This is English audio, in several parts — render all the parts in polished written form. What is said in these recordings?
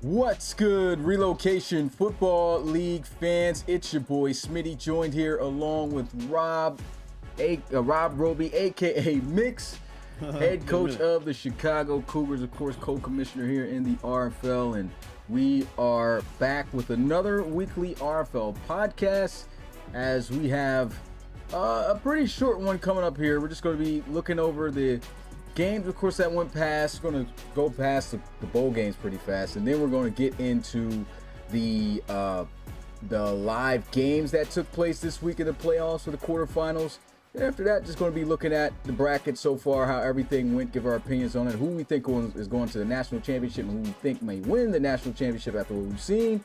What's good, Relocation Football League fans? It's your boy Smitty, joined here along with Rob Roby, aka Mix, head coach of the Chicago Cougars, of course, co-commissioner here in the RFL, and we are back with another weekly RFL podcast. As we have a pretty short one coming up here. We're just going to be looking over the games, of course, that went past. We're going to go past the bowl games pretty fast, and then we're going to get into the live games that took place this week in the playoffs for the quarterfinals. And after that, just going to be looking at the bracket so far, how everything went, give our opinions on it, who we think is going to the national championship, and who we think may win the national championship after what we've seen.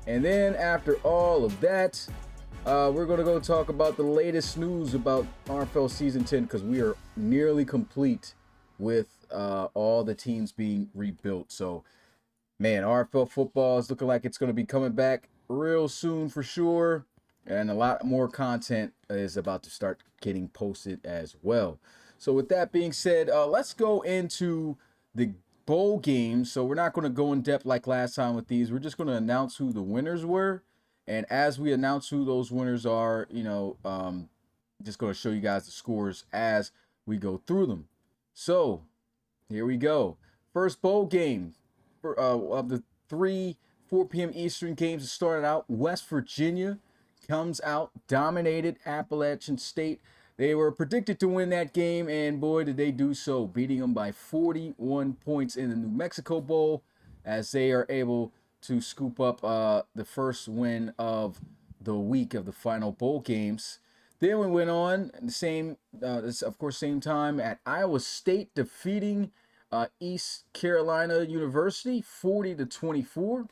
And then after all of that, we're going to go talk about the latest news about RFL Season 10, because we are nearly complete with all the teams being rebuilt. So, man, RFL football is looking like it's going to be coming back real soon for sure. And a lot more content is about to start getting posted as well. So with that being said, let's go into the bowl games. So we're not going to go in depth like last time with these. We're just going to announce who the winners were. And as we announce who those winners are, just going to show you guys the scores as we go through them. So here we go. First bowl game of the 4 p.m. Eastern games that started out. West Virginia comes out, dominated Appalachian State. They were predicted to win that game, and boy, did they do so, beating them by 41 points in the New Mexico Bowl, as they are able to scoop up the first win of the week of the final bowl games. Then we went on the same time at Iowa State, defeating East Carolina University 40-24.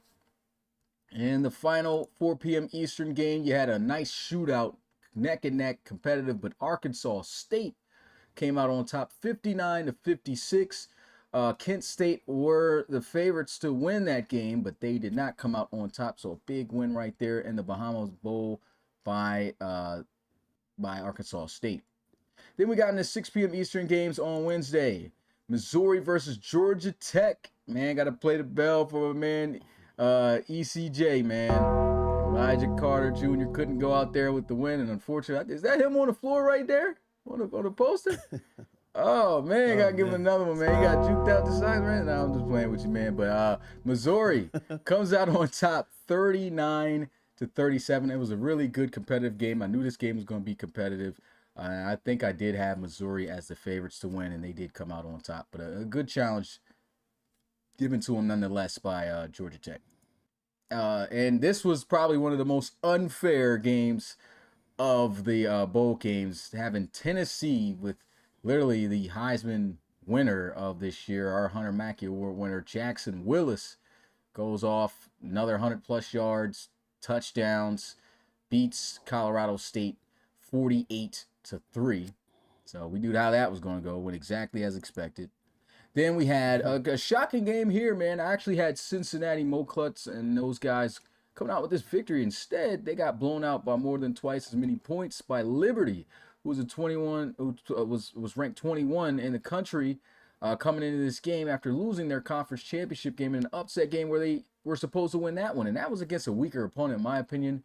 In the final 4 p.m. Eastern game, you had a nice shootout, neck and neck, competitive, but Arkansas State came out on top 59-56. Kent State were the favorites to win that game, but they did not come out on top. So a big win right there in the Bahamas Bowl by Arkansas State. Then we got in the 6 p.m. Eastern games on Wednesday. Missouri versus Georgia Tech. Man, got to play the bell for a man, ECJ, man. Elijah Carter Jr. couldn't go out there with the win, and unfortunately, is that him on the floor right there? On the poster? Oh, man, gotta give him another one, man. He got juked out the side, man. No, I'm just playing with you, man. But Missouri comes out on top 39-37. It was a really good competitive game. I knew this game was going to be competitive. I think I did have Missouri as the favorites to win, and they did come out on top. But a good challenge given to them nonetheless by Georgia Tech. And this was probably one of the most unfair games of the bowl games, having Tennessee with literally the Heisman winner of this year, our Hunter Mackey Award winner, Jackson Willis, goes off another 100-plus yards, touchdowns, beats Colorado State 48-3. So we knew how that was going to go, went exactly as expected. Then we had a shocking game here, man. I actually had Cincinnati Mokluts and those guys coming out with this victory. Instead, they got blown out by more than twice as many points by Liberty, who was ranked 21 in the country coming into this game after losing their conference championship game in an upset game where they were supposed to win that one. And that was against a weaker opponent, in my opinion,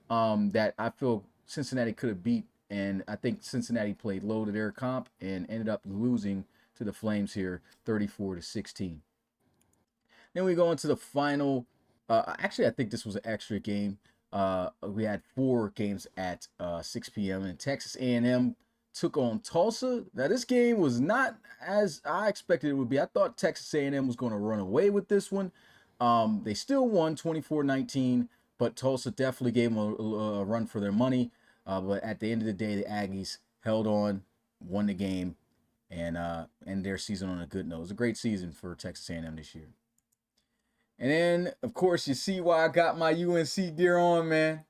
that I feel Cincinnati could have beat. And I think Cincinnati played low to their comp and ended up losing to the Flames here 34-16. Then we go into the final. Actually, I think this was an extra game. We had 4 games at 6 p.m. and Texas A&M took on Tulsa. Now, this game was not as I expected it would be. I thought Texas A&M was going to run away with this one. They still won 24-19, but Tulsa definitely gave them a run for their money. But at the end of the day, the Aggies held on, won the game, and end their season on a good note. It was a great season for Texas A&M this year. And then, of course, you see why I got my UNC gear on, man.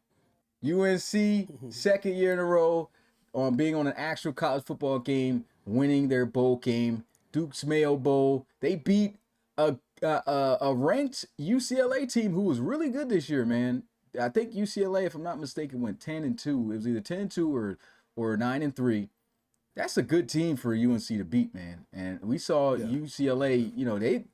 UNC, second year in a row on being on an actual college football game, winning their bowl game, Duke's Mayo Bowl. They beat a ranked UCLA team who was really good this year, man. I think UCLA, if I'm not mistaken, went 10-2. It was either 10-2 or 9-3. That's a good team for UNC to beat, man. And we saw UCLA,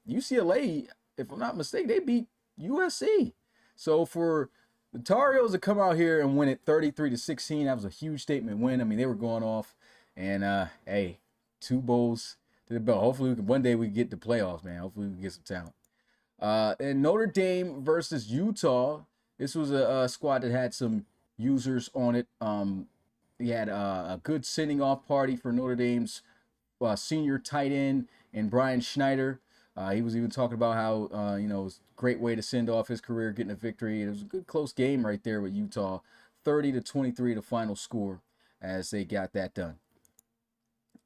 UCLA if I'm not mistaken, they beat USC. So for the Tar Heels to come out here and win it 33-16, that was a huge statement win. I mean, they were going off, and hey, 2 bowls to the belt. Hopefully, one day we get the playoffs, man. Hopefully, we can get some talent. And Notre Dame versus Utah. This was a squad that had some users on it. He had a good sending off party for Notre Dame's senior tight end and Brian Schneider. He was even talking about how it was a great way to send off his career, getting a victory. It was a good close game right there with Utah, 30-23 the final score as they got that done.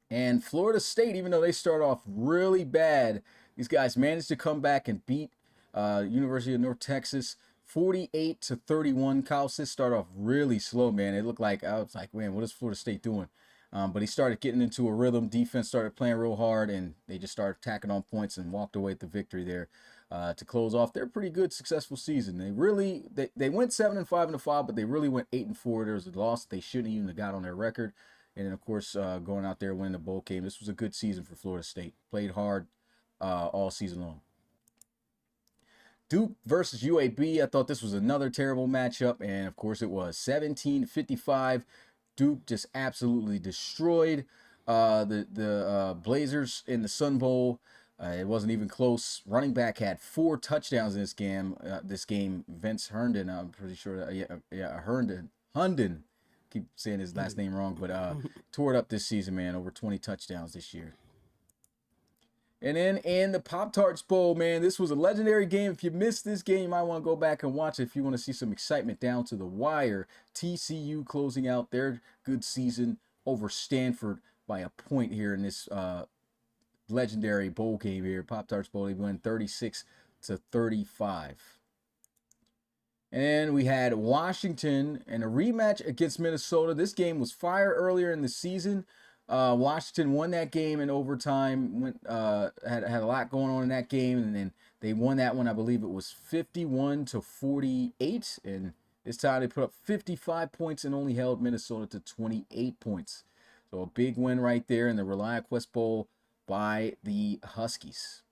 And Florida State, even though they start off really bad, these guys managed to come back and beat University of North Texas 48-31. Kyle Sisk started off really slow, man. It looked like, I was like, man, what is Florida State doing? But he started getting into a rhythm. Defense started playing real hard, and they just started attacking on points and walked away with the victory there to close off their pretty good, successful season. They went 7-5, but they really went 8-4. There was a loss they shouldn't even have got on their record. And then, of course, going out there winning the bowl game. This was a good season for Florida State. Played hard all season long. Duke versus UAB. I thought this was another terrible matchup, and of course it was. 17-55. Duke just absolutely destroyed the Blazers in the Sun Bowl. It wasn't even close. Running back had 4 touchdowns in this game. Vince Herndon, I'm pretty sure. Herndon. Keep saying his last name wrong, but tore it up this season, man. Over 20 touchdowns this year. And then in the Pop-Tarts Bowl, man, this was a legendary game. If you missed this game, you might want to go back and watch it if you want to see some excitement down to the wire. TCU closing out their good season over Stanford by a point here in this legendary bowl game here. Pop-Tarts Bowl, they won 36-35. And we had Washington and a rematch against Minnesota. This game was fire earlier in the season. Washington won that game in overtime. Had a lot going on in that game, and then they won that one. I believe it was 51-48, and this time they put up 55 points and only held Minnesota to 28 points. So a big win right there in the Reliant Quest Bowl by the Huskies.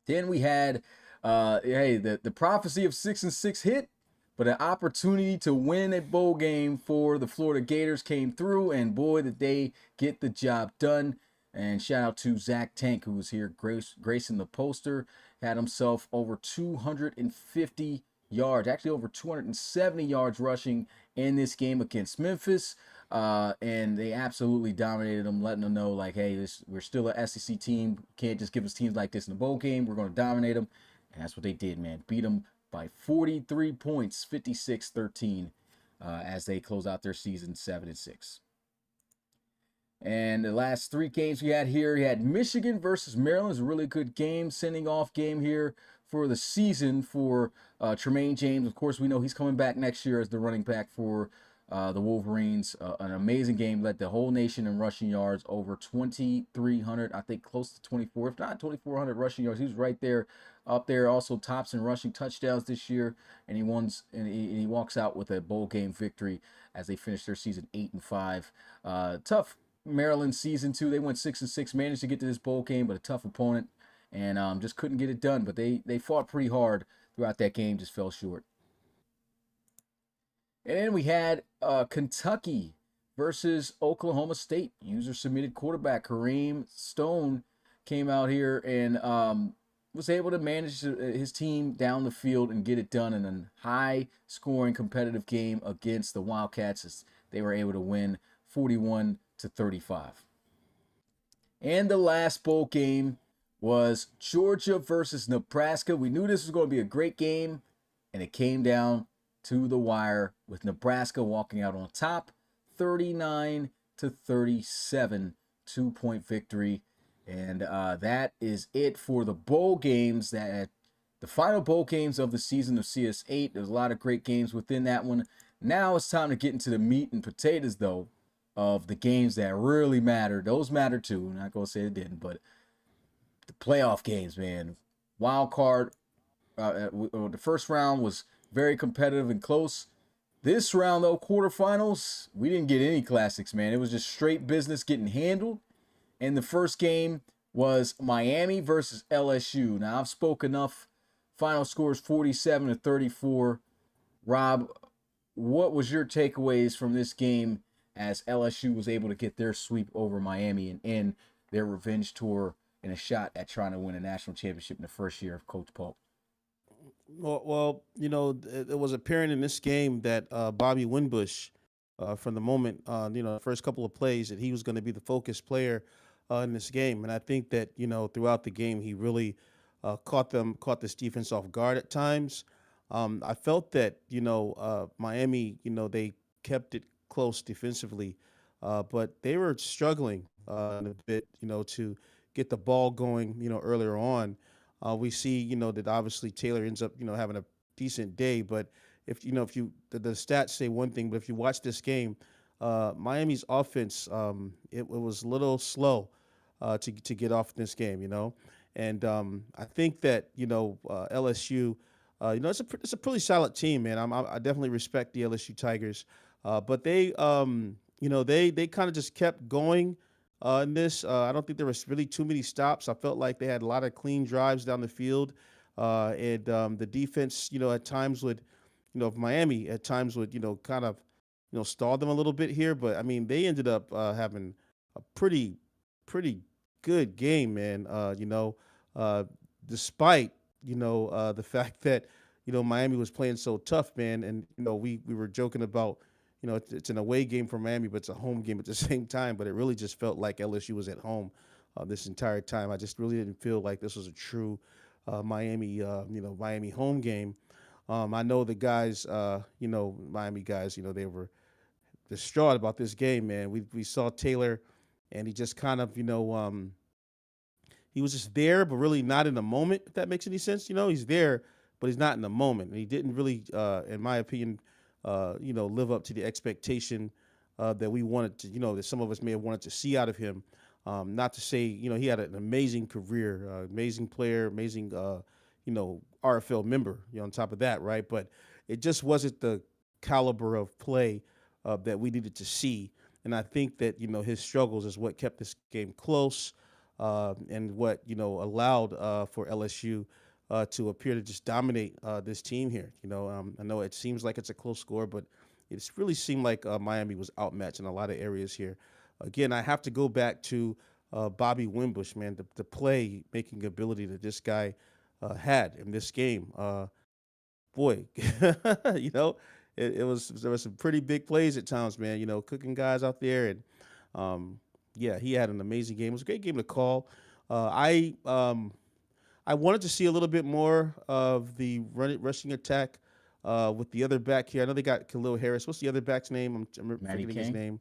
Then we had the prophecy of 6-6 hit. But an opportunity to win a bowl game for the Florida Gators came through, and boy, did they get the job done. And shout out to Zach Tank, who was here gracing the poster, had himself over 250 yards, actually over 270 yards rushing in this game against Memphis. And they absolutely dominated them, letting them know, like, hey, we're still an SEC team. Can't just give us teams like this in the bowl game. We're going to dominate them. And that's what they did, man. Beat them by 43 points, 56-13, as they close out their season 7-6. And the last 3 games we had here, we had Michigan versus Maryland. It was a really good game, sending off game here for the season for Tremaine James. Of course, we know he's coming back next year as the running back for the Wolverines. An amazing game, led the whole nation in rushing yards, over 2,300, I think close to 24, if not 2,400 rushing yards. He was right there, up there. Also tops in rushing touchdowns this year, and he walks out with a bowl game victory as they finish their season 8-5. Tough Maryland season too. They went 6-6, managed to get to this bowl game, but a tough opponent, and just couldn't get it done. But they fought pretty hard throughout that game, just fell short. And then we had Kentucky versus Oklahoma State. User-submitted quarterback Kareem Stone came out here and was able to manage his team down the field and get it done in a high-scoring competitive game against the Wildcats, as they were able to win 41-35. And the last bowl game was Georgia versus Nebraska. We knew this was going to be a great game, and it came down to the wire with Nebraska walking out on top, 39-37, 2-point victory. And that is it for the bowl games, the final bowl games of the season of CS8. There's a lot of great games within that one. Now it's time to get into the meat and potatoes, though, of the games that really matter. Those matter too. I'm not going to say it didn't, but the playoff games, man. Wild card. The first round was very competitive and close. This round, though, quarterfinals, we didn't get any classics, man. It was just straight business getting handled. In the first game, was Miami versus LSU. Now, I've spoke enough. Final score is 47-34. Rob, what was your takeaways from this game as LSU was able to get their sweep over Miami and end their revenge tour and a shot at trying to win a national championship in the first year of Coach Polk? Well, it was apparent in this game that Bobby Winbush, from the moment, the first couple of plays, that he was going to be the focus player in this game. And I think that, throughout the game, he really caught this defense off guard at times. I felt that, Miami, they kept it close defensively, but they were struggling in a bit, to get the ball going, earlier on. We see, that obviously Taylor ends up, having a decent day, but if the stats say one thing, but if you watch this game, Miami's offense, it was a little slow to get off this game, and I think that LSU, it's a pretty solid team, man. I definitely respect the LSU Tigers, but they kind of just kept going in this. I don't think there was really too many stops. I felt like they had a lot of clean drives down the field, and the defense, at times would, Miami at times would, kind of, stall them a little bit here. But I mean, they ended up having a pretty good game, man. Uh, Despite the fact that Miami was playing so tough, man, and we were joking about it's an away game for Miami, but it's a home game at the same time. But it really just felt like LSU was at home this entire time. I just really didn't feel like this was a true Miami home game. I know the guys, Miami guys, they were distraught about this game, man. We saw Taylor, and he just kind of, he was just there, but really not in the moment. If that makes any sense, he's there, but he's not in the moment, and he didn't really, in my opinion, live up to the expectation that we wanted to, that some of us may have wanted to see out of him. Not to say, he had an amazing career, amazing player, amazing, RFL member, on top of that, right? But it just wasn't the caliber of play that we needed to see. And I think that, his struggles is what kept this game close, and what, allowed for LSU to appear to just dominate this team here. I know it seems like it's a close score, but it's really seemed like Miami was outmatched in a lot of areas here. Again, I have to go back to Bobby Wimbush, man, the play making ability that this guy had in this game. Boy, you know, there was some pretty big plays at times, man. Cooking guys out there, and yeah, he had an amazing game. It was a great game to call. I wanted to see a little bit more of the rushing attack with the other back here. I know they got Khalil Harris. What's the other back's name? I'm Matty forgetting his King. name.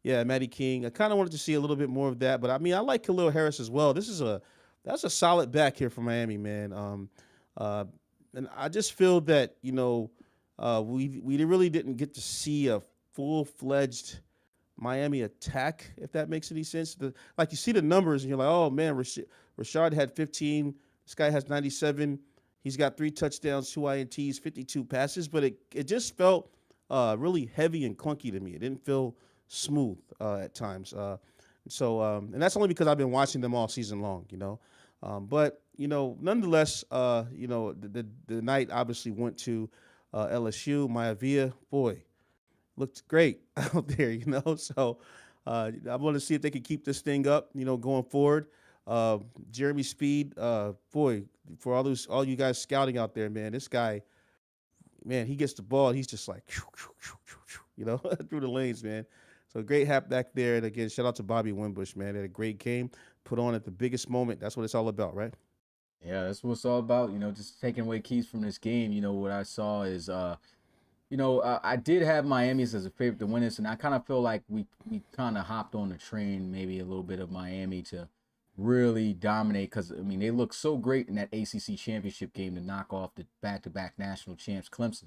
Yeah, Matty King. I kind of wanted to see a little bit more of that, but I mean, I like Khalil Harris as well. That's a solid back here for Miami, man. Uh, and I just feel that we really didn't get to see a full fledged Miami attack, if that makes any sense. Like you see the numbers and you're like, oh man, Rashard had 15. This guy has 97. He's got 3 touchdowns, 2 INTs, 52 passes, but it just felt really heavy and clunky to me. It didn't feel smooth at times. And that's only because I've been watching them all season long. But nonetheless, the night obviously went to LSU. Maivia, boy, looked great out there. So I want to see if they can keep this thing up, going forward. Jeremy Speed, boy, for all you guys scouting out there, man, this guy, man, he gets the ball, he's just like, through the lanes, man. So great hap back there, and again, shout out to Bobby Wimbush, man. Had a great game, put on at the biggest moment. That's what it's all about, right? Yeah, that's what it's all about. Just taking away keys from this game. What I saw is, I did have Miami's as a favorite to win this, and I kind of feel like we kind of hopped on the train, maybe a little bit of Miami to really dominate because I mean they looked so great in that ACC championship game to knock off the back-to-back national champs Clemson.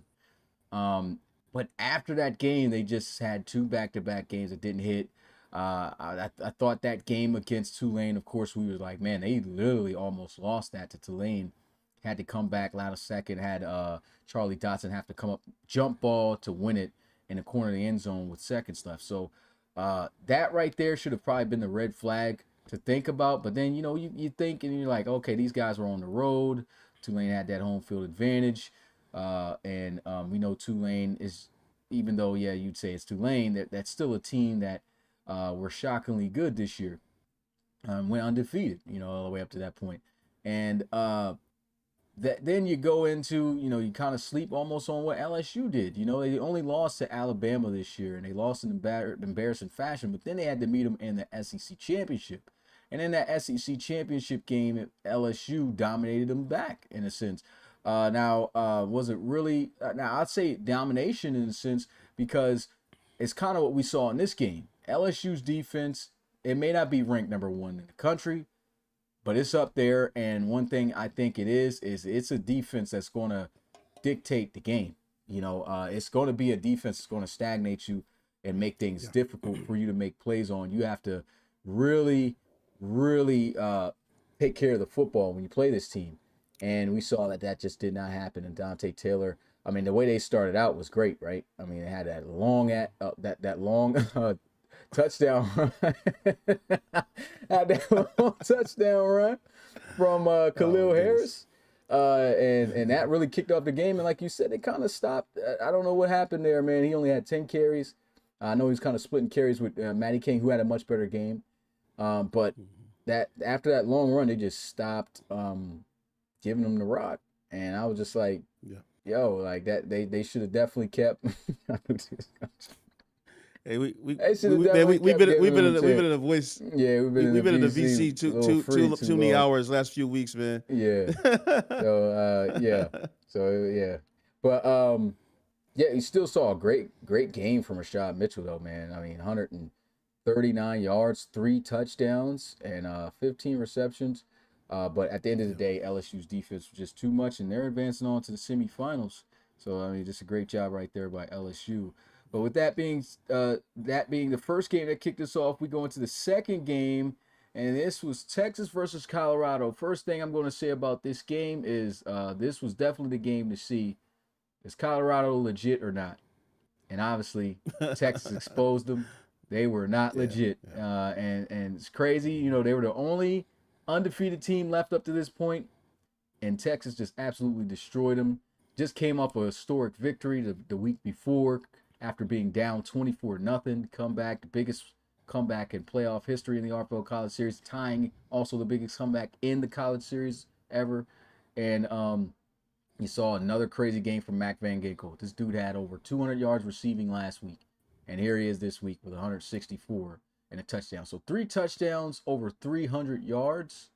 But after that game, they just had 2 back-to-back games that didn't hit. I thought that game against Tulane, of course, we was like, man, they literally almost lost that to Tulane. Had to come back last second, had Charlie Dotson have to come up, jump ball to win it in the corner of the end zone with seconds left. So that right there should have probably been the red flag. to think about. But then, you think and you're like, okay, these guys were on the road. Tulane had that home field advantage. And we know Tulane is, even though, yeah, you'd say it's Tulane, that's still a team that were shockingly good this year. Went undefeated, all the way up to that point. And that then you go into, you kind of sleep almost on what LSU did. They only lost to Alabama this year, and they lost in embarrassing fashion, but then they had to meet them in the SEC championship. And in that SEC championship game, LSU dominated them back in a sense. Now, was it really? Now, I'd say domination in a sense because it's kind of what we saw in this game. LSU's defense, it may not be ranked number one in the country, but it's up there. And one thing I think it is it's a defense that's going to dictate the game. It's going to be a defense that's going to stagnate you and make things difficult for you to make plays on. You have to really, really take care of the football when you play this team. And we saw that just did not happen. And Dante Taylor, I mean, the way they started out was great, right? I mean, they had that long touchdown run. Had that long touchdown run from Khalil Harris. And that really kicked off the game. And like you said, it kind of stopped. I don't know what happened there, man. He only had 10 carries. I know he was kind of splitting carries with Matty King, who had a much better game. But that after that long run, they just stopped giving him the rock. And I was just like, yo, like that they should have definitely kept. Hey, we've been in a voice. Yeah, we've been in the VC too many hours last few weeks, man. Yeah. But yeah, you still saw a great game from Rashad Mitchell though, man. I mean, 139 yards, 3 touchdowns, and 15 receptions. But at the end of the day, LSU's defense was just too much, and they're advancing on to the semifinals. So I mean, just a great job right there by LSU. But with that being the first game that kicked us off, we go into the second game, and this was Texas versus Colorado. First thing I'm going to say about this game is this was definitely the game to see. Is Colorado legit or not? And obviously, Texas exposed them. They were not legit. And it's crazy. They were the only undefeated team left up to this point, and Texas just absolutely destroyed them. Just came off a historic victory the week before, after being down 24-0, comeback, the biggest comeback in playoff history in the RFL College Series, tying also the biggest comeback in the College Series ever. And you saw another crazy game from Mac Van Ginkel. This dude had over 200 yards receiving last week, and here he is this week with 164 and a touchdown. So 3 touchdowns, over 300 yards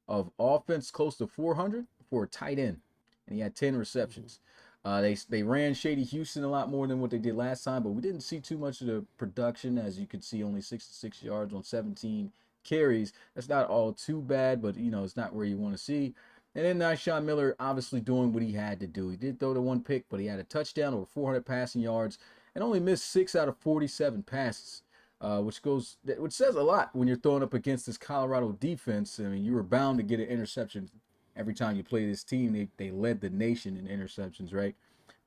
of offense, close to 400 for a tight end, and he had 10 receptions. They ran Shady Houston a lot more than what they did last time, but we didn't see too much of the production. As you could see, only 66 yards on 17 carries. That's not all too bad, but it's not where you want to see. And then Nyshawn Miller obviously doing what he had to do. He did throw the 1 pick, but he had a touchdown, over 400 passing yards, and only missed 6 out of 47 passes, which says a lot when you're throwing up against this Colorado defense. I mean, you were bound to get an interception. Every time you play this team, they led the nation in interceptions, right?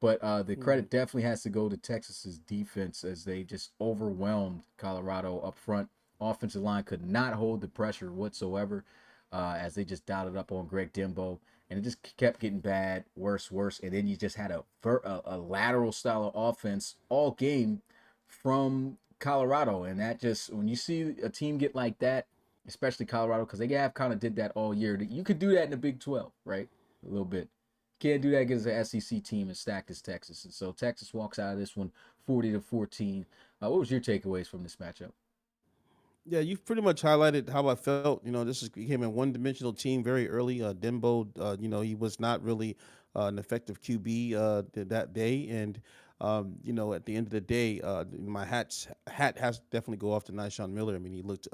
But the credit definitely has to go to Texas's defense, as they just overwhelmed Colorado up front. Offensive line could not hold the pressure whatsoever, as they just dotted up on Greg Dimbo, and it just kept getting bad, worse. And then you just had a lateral style of offense all game from Colorado, and that just, when you see a team get like that, especially Colorado, because they have kind of did that all year. You could do that in the Big 12, right? A little bit. Can't do that against an SEC team as stacked as Texas. And so Texas walks out of this one 40-14. What was your takeaways from this matchup? Yeah, you've pretty much highlighted how I felt. This became a one-dimensional team very early. Dimbo, he was not really an effective QB that day. And, at the end of the day, my hat has to definitely go off to Nyshawn Miller. I mean, he looked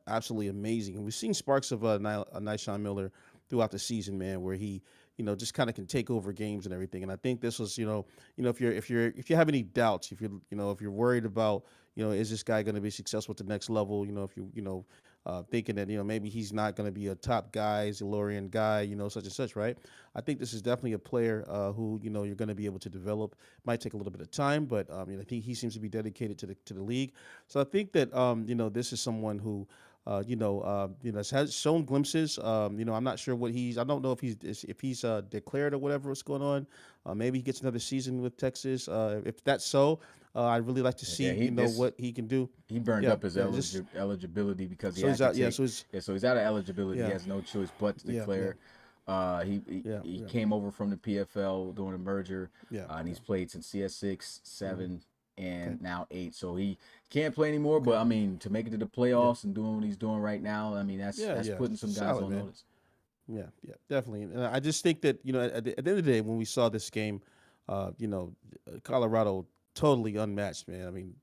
absolutely amazing. And we've seen sparks of Nyshawn Miller throughout the season, man, where he, just kind of can take over games and everything. And I think this was, if you have any doubts, if you're worried about, is this guy going to be successful at the next level? If you, thinking that, maybe he's not going to be a top guy, Zilorian guy, such and such, right? I think this is definitely a player who, you're going to be able to develop. Might take a little bit of time, but I think he seems to be dedicated to the league. So I think that, this is someone who, Has shown glimpses. I'm not sure what he's. I don't know if he's declared or whatever what's going on. Maybe he gets another season with Texas. If that's so, I'd really like to Yeah, see what he can do. he burned Yeah, up his yeah. Just eligibility because he so had he's to out. Yeah, take. so he's Yeah, so he's out of eligibility. He yeah, has no choice but to yeah, yeah, declare. He, he yeah, he yeah, came over from the PFL during the merger, yeah, and yeah. he's played since CS6, Hmm. 7, Okay, and now 8. So he can't play anymore. But okay, I mean, to make it to the yeah, playoffs and doing what he's doing right now, I mean yeah, that's yeah. putting some guys Solid, on man. notice. Yeah, yeah, definitely. And I just think that at the end of the day, when we saw this game, Colorado totally unmatched, man. I mean,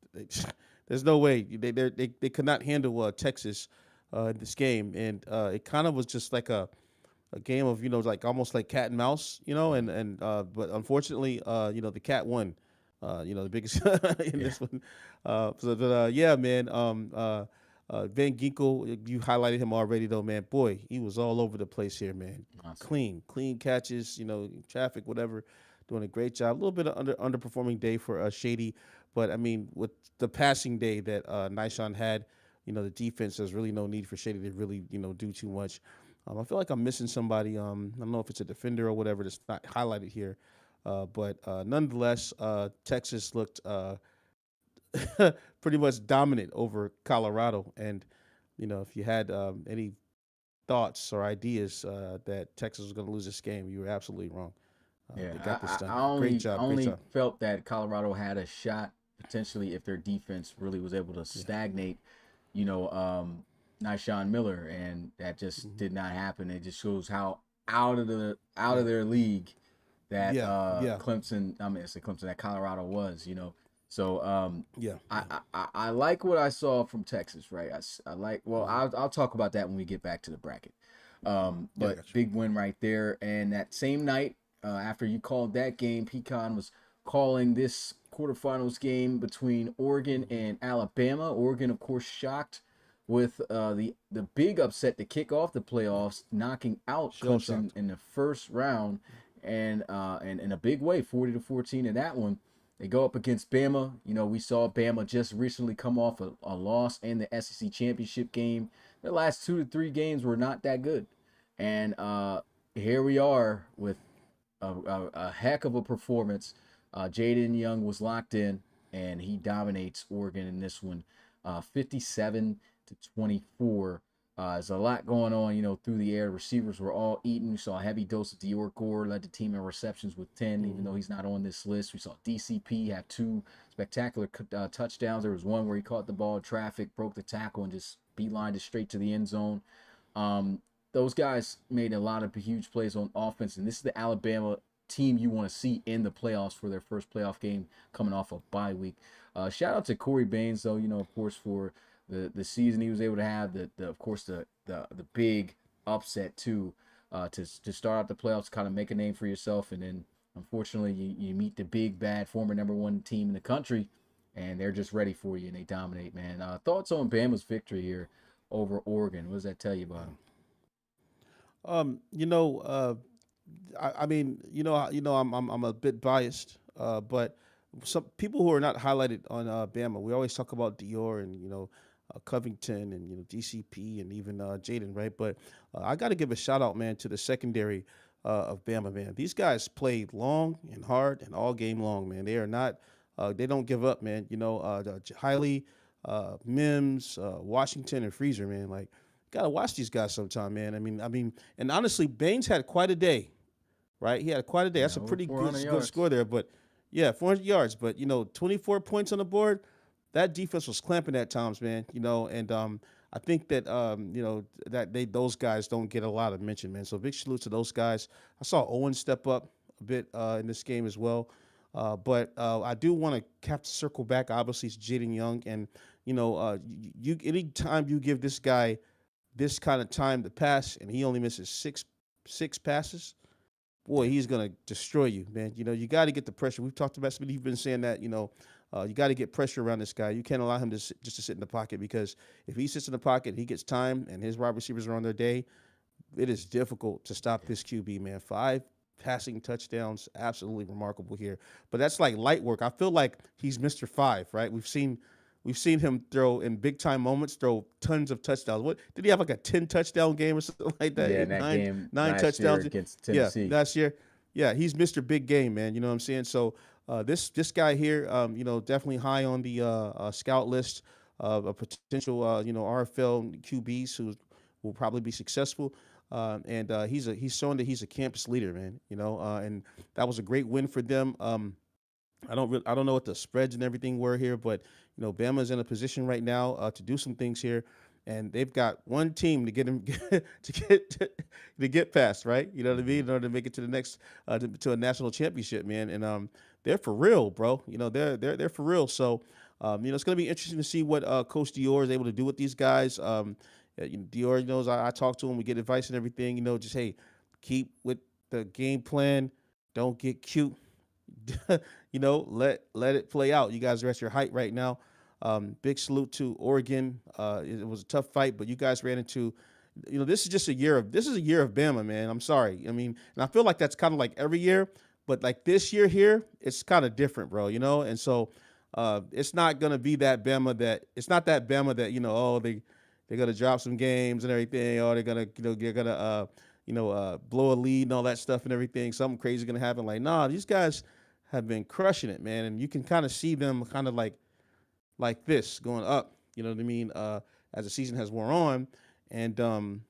there's no way they could not handle Texas in this game, and it kind of was just like a game of like almost like cat and mouse, but unfortunately, the cat won, the biggest in Yeah, this one. Yeah, man. Van Ginkel, you highlighted him already though, man. Boy, he was all over the place here, man. awesome. Clean catches, traffic, whatever. Doing a great job. A little bit of underperforming day for Shady, but I mean, with the passing day that Nyshawn had, the defense, there's really no need for Shady to really, do too much. I feel like I'm missing somebody. I don't know if it's a defender or whatever that's not highlighted here, but nonetheless, Texas looked pretty much dominant over Colorado. And if you had any thoughts or ideas that Texas was going to lose this game, you were absolutely wrong. Yeah, They got this done. I Great only job. Great only job. felt that Colorado had a shot potentially if their defense really was able to Yeah. stagnate, you know, Nyshawn Miller, and that just Mhm. did not happen. It just shows how out of Yeah. their league that Yeah. Yeah. Clemson, I mean, it's Clemson that Colorado was, So Yeah. I, Yeah. I like what I saw from Texas, right? I like. Well, Hmm. I'll talk about that when we get back to the bracket. Yeah. I But got big win right there. And that same night, after you called that game, Pecan was calling this quarterfinals game between you. Oregon Hmm. and Alabama. Oregon, of course, shocked with the big upset to kick off the Yeah. playoffs, knocking out Shell Clemson shocked. in the first round, and in a big way, 40-14 in that one. They go up against Bama. We saw Bama just recently come off a loss in the SEC championship game. Their last 2 to 3 games were not that good, and here we are with a heck of a performance. Jaden Young was locked in, and he dominates Oregon in this one, 57-24. There's a lot going on, through the air. Receivers were all eating. We saw a heavy dose of Dior Gore, led the team in receptions with 10, even Hmm. though he's not on this list. We saw DCP have 2 spectacular touchdowns. There was one where he caught the ball in traffic, broke the tackle, and just beelined it straight to the end zone. Um, those guys made a lot of huge plays on offense, and this is the Alabama team you want to see in the playoffs for their first playoff game coming off a bye week. Shout out to Corey Baines, though, of course, for the season he was able to have, the of course the big upset too, to start out the playoffs, kind of make a name for yourself, and then unfortunately you meet the big bad former #1 team in the country, and they're just ready for you and they dominate, man. Thoughts on Bama's victory here over Oregon? What does that tell you about Yeah. them? Um, you know, uh, I mean, I'm a bit biased, but some people who are not highlighted on Bama, we always talk about Dior and Covington and DCP and even Jaden, right? But I got to give a shout out, man, to the secondary of Bama, man. These guys played long and hard and all game long, man. They are not, they don't give up, man. Hiley, Mims, Washington, and Freezer, man. Like, gotta watch these guys sometime, man. I mean, and honestly, Baines had quite a day, right? He had quite a day. Yeah, That's a over pretty 400 good yards. score there. But yeah, 400 yards. But 24 points on the board. That defense was clamping at times, man. And I think that that those guys don't get a lot of mention, man. So big salute to those guys. I saw Owen step up a bit in this game as well. But I do want to have to circle back, obviously, to Jaden Young, and anytime you give this guy this kind of time to pass, and he only misses six passes, boy, Yeah. he's gonna destroy you, man. You got to get the pressure. We've talked about. You've been saying that. You got to get pressure around this guy. You can't allow him to just to sit in the pocket, because if he sits in the pocket, he gets time, and his wide receivers are on their day. It is difficult to stop this QB, man. 5 passing touchdowns, absolutely remarkable here. But that's like light work. I feel like he's Mr. Five, right? we've seen him throw in big time moments, throw tons of touchdowns. What did he have, like a 10 touchdown game or something like that? Yeah, in Eight, that nine, game nine last year touchdowns. against Yeah, Tennessee. last year. Yeah, he's Mr. Big Game, man. You know what I'm saying? So this guy here, definitely high on the scout list of a potential RFL QBs who will probably be successful. And he's shown that he's a campus leader, man. And that was a great win for them. I don't know what the spreads and everything were here, but Bama's in a position right now to do some things here, and they've got one team to get him to get past, right? You know what I mean? In order to make it to the next to a national championship, man. And they're for real, bro. They're for real. So it's going to be interesting to see what Coach Dior is able to do with these guys. Dior knows I talk to him, we get advice and everything. Just hey, keep with the game plan. Don't get cute. Let it play out. You guys are at your height right now. Big salute to Oregon. It was a tough fight, but you guys ran into, this is a year of Bama, man. I'm sorry. I mean, and I feel like that's kind of like every year, but like this year here, it's kind of different, bro. And so it's not gonna be that Bama that it's not that Bama that they're gonna drop some games and everything, or they're gonna blow a lead and all that stuff and everything. Something crazy gonna happen. Like, nah, these guys have been crushing it, man, and you can kind of see them kind of like this going up. You know what I mean? As the season has worn on, and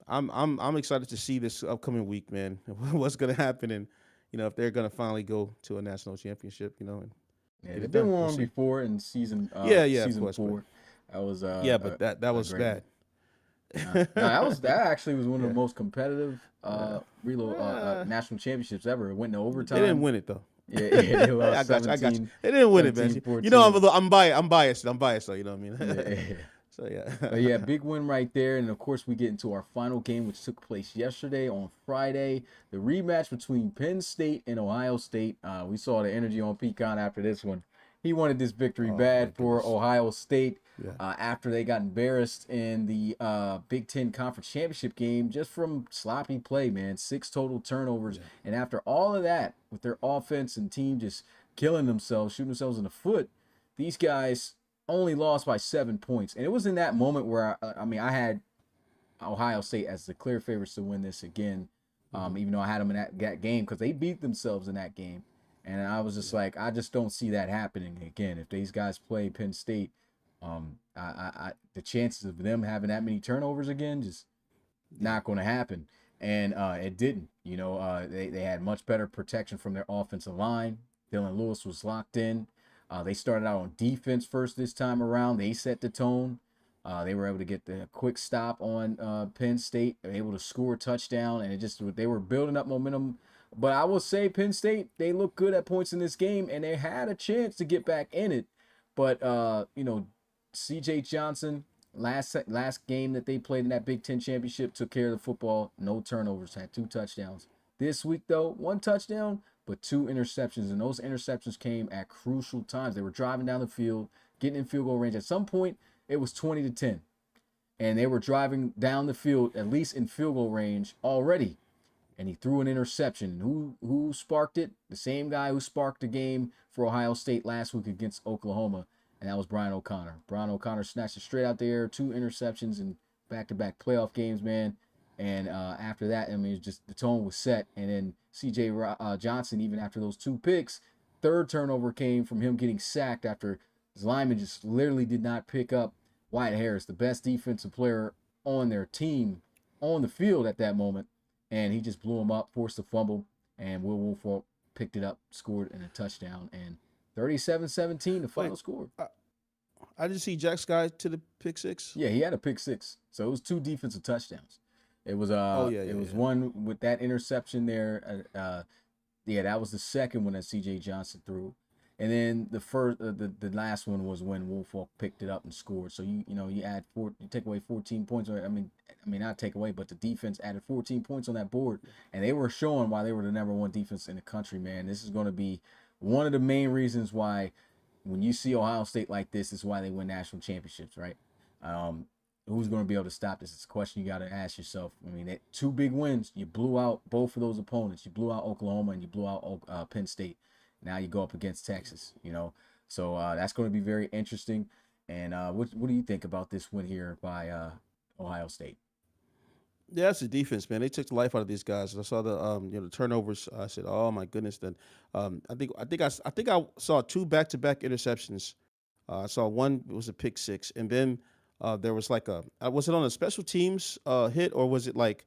I'm excited to see this upcoming week, man. What's gonna happen, and if they're gonna finally go to a national championship, and Yeah, they've been We'll one see. before in season Yeah, of season course, four. That was but that was great one. bad. No, that actually was one of Yeah. the most competitive Uh, national championships ever. It went to They overtime. didn't win it though. Yeah, they lost I got you. 17. They didn't win it, man. 17-14. I'm biased. I'm biased, though. You know what I mean? Yeah. So yeah. But yeah, big win right there. And of course, we get into our final game, which took place yesterday on Friday. The rematch between Penn State and Ohio State. We saw the energy on Pecan after this one. He wanted this victory Oh, bad my for goodness. Ohio State Yeah. after they got embarrassed in the Big Ten Conference Championship game just from sloppy play, man. 6 total turnovers. Yeah. And after all of that, with their offense and team just killing themselves, shooting themselves in the foot, these guys only lost by 7 points. And it was in that moment where, I had Ohio State as the clear favorites to win this again, even though I had them in that game because they beat themselves in that game. And I was just like, I just don't see that happening again. If these guys play Penn State, the chances of them having that many turnovers again, just not going to happen. And it didn't. They had much better protection from their offensive line. Dylan Lewis was locked in. They started out on defense first this time around. They set the tone. They were able to get the quick stop on Penn State. They were able to score a touchdown, and they were building up momentum. But I will say Penn State, they looked good at points in this game, and they had a chance to get back in it. But, C.J. Johnson, last game that they played in that Big Ten championship, took care of the football. No turnovers, had 2 touchdowns. This week, though, 1 touchdown, but 2 interceptions. And those interceptions came at crucial times. They were driving down the field, getting in field goal range. At some point, it was 20-10. And they were driving down the field, at least in field goal range already. And he threw an interception. Who sparked it? The same guy who sparked the game for Ohio State last week against Oklahoma, and that was Brian O'Connor. Brian O'Connor snatched it straight out there, 2 interceptions in back-to-back playoff games, man. And after that, it was just the tone was set. And then C.J. Johnson, even after those 2 picks, 3rd turnover came from him getting sacked after his lineman just literally did not pick up Wyatt Harris, the best defensive player on their team, on the field at that moment. And he just blew him up, forced a fumble, and Will Woolfolk picked it up, scored in a touchdown, and 37-17, the final score. I didn't see Jack Sky to the pick 6. Yeah, he had a pick 6, so it was 2 defensive touchdowns. It was one with that interception there. That was the second one that C.J. Johnson threw. And then the last one was when Woolfolk picked it up and scored. So you take away 14 points. I mean not take away, but the defense added 14 points on that board, and they were showing why they were the number 1 defense in the country. Man, this is going to be one of the main reasons why when you see Ohio State like this is why they win national championships, right? Who's going to be able to stop this? It's a question you got to ask yourself. I mean, 2 big wins. You blew out both of those opponents. You blew out Oklahoma and you blew out Penn State. Now you go up against Texas, So that's going to be very interesting. And what do you think about this win here by Ohio State? Yeah, that's the defense, man. They took the life out of these guys. I saw the the turnovers. I said, "Oh my goodness!" Then I think I saw two back-to-back interceptions. I saw one, it was a pick six, and then there was like a was it on a special teams hit, or was it like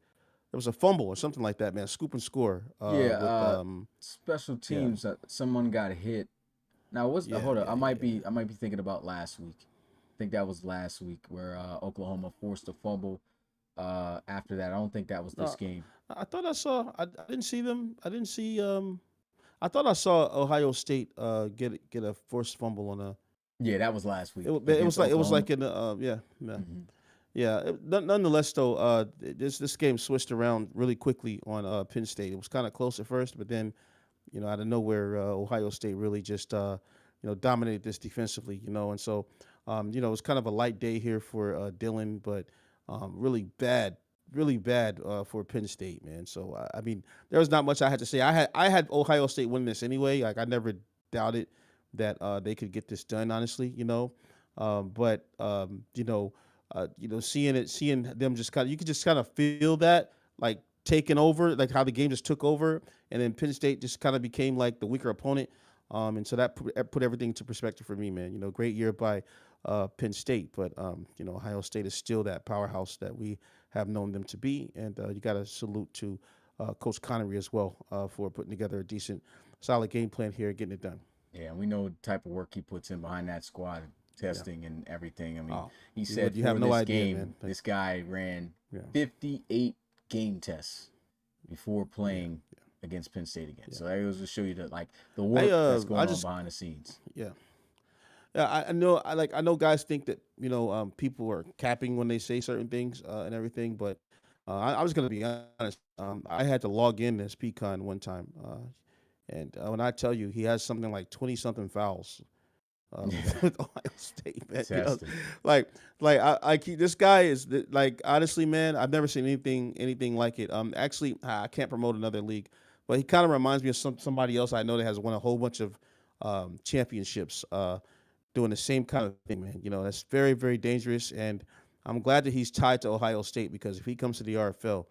there was a fumble or something like that, man? Scoop and score Yeah, with special yeah, teams. Someone got hit. Now, what's yeah, hold up? yeah, yeah. I might be thinking about last week. I think that was last week where Oklahoma forced a fumble. After that, I don't think that was this No, game. I thought I saw. I didn't see them. I didn't see. I thought I saw Ohio State get a forced fumble on a. Yeah, that was last week It against was like Oklahoma. in the yeah, yeah. Hmm. Yeah, nonetheless, though, this game switched around really quickly on Penn State. It was kind of close at first, but then out of nowhere, Ohio State really just dominated this defensively. And so it was kind of a light day here for Dylan, but really bad for Penn State, man. So I mean, there was not much I had to say. I had Ohio State win this anyway. Like I never doubted that they could get this done, honestly. But seeing them just kind of, you could just kind of feel that like taking over, like how the game just took over, and then Penn State just kind of became like the weaker opponent. And so that put everything into perspective for me, man. Great year by Penn State, but Ohio State is still that powerhouse that we have known them to be, and you got to salute to Coach Connery as well for putting together a decent, solid game plan here and getting it done. Yeah, and we know the type of work he puts in behind that squad, Yeah. testing and everything. I mean, Oh, he you said you for have no this idea, game, man. Like, this guy ran yeah, 58 game tests before yeah, playing against Penn State again. yeah. So that goes to show you the I work that's I going on just behind the scenes. yeah. Yeah, I know. I know guys think that people are capping when they say certain things and everything, but I was gonna be honest. I had to log in as Pecan one time, and when I tell you he has something like 20 something fouls with Ohio State, man. Testing. Like I keep this guy is like honestly, man. I've never seen anything like it. Actually, I can't promote another league, but he kind of reminds me of somebody else I know that has won a whole bunch of championships. Doing the same kind of thing, man. That's very, very dangerous. And I'm glad that he's tied to Ohio State because if he comes to the RFL,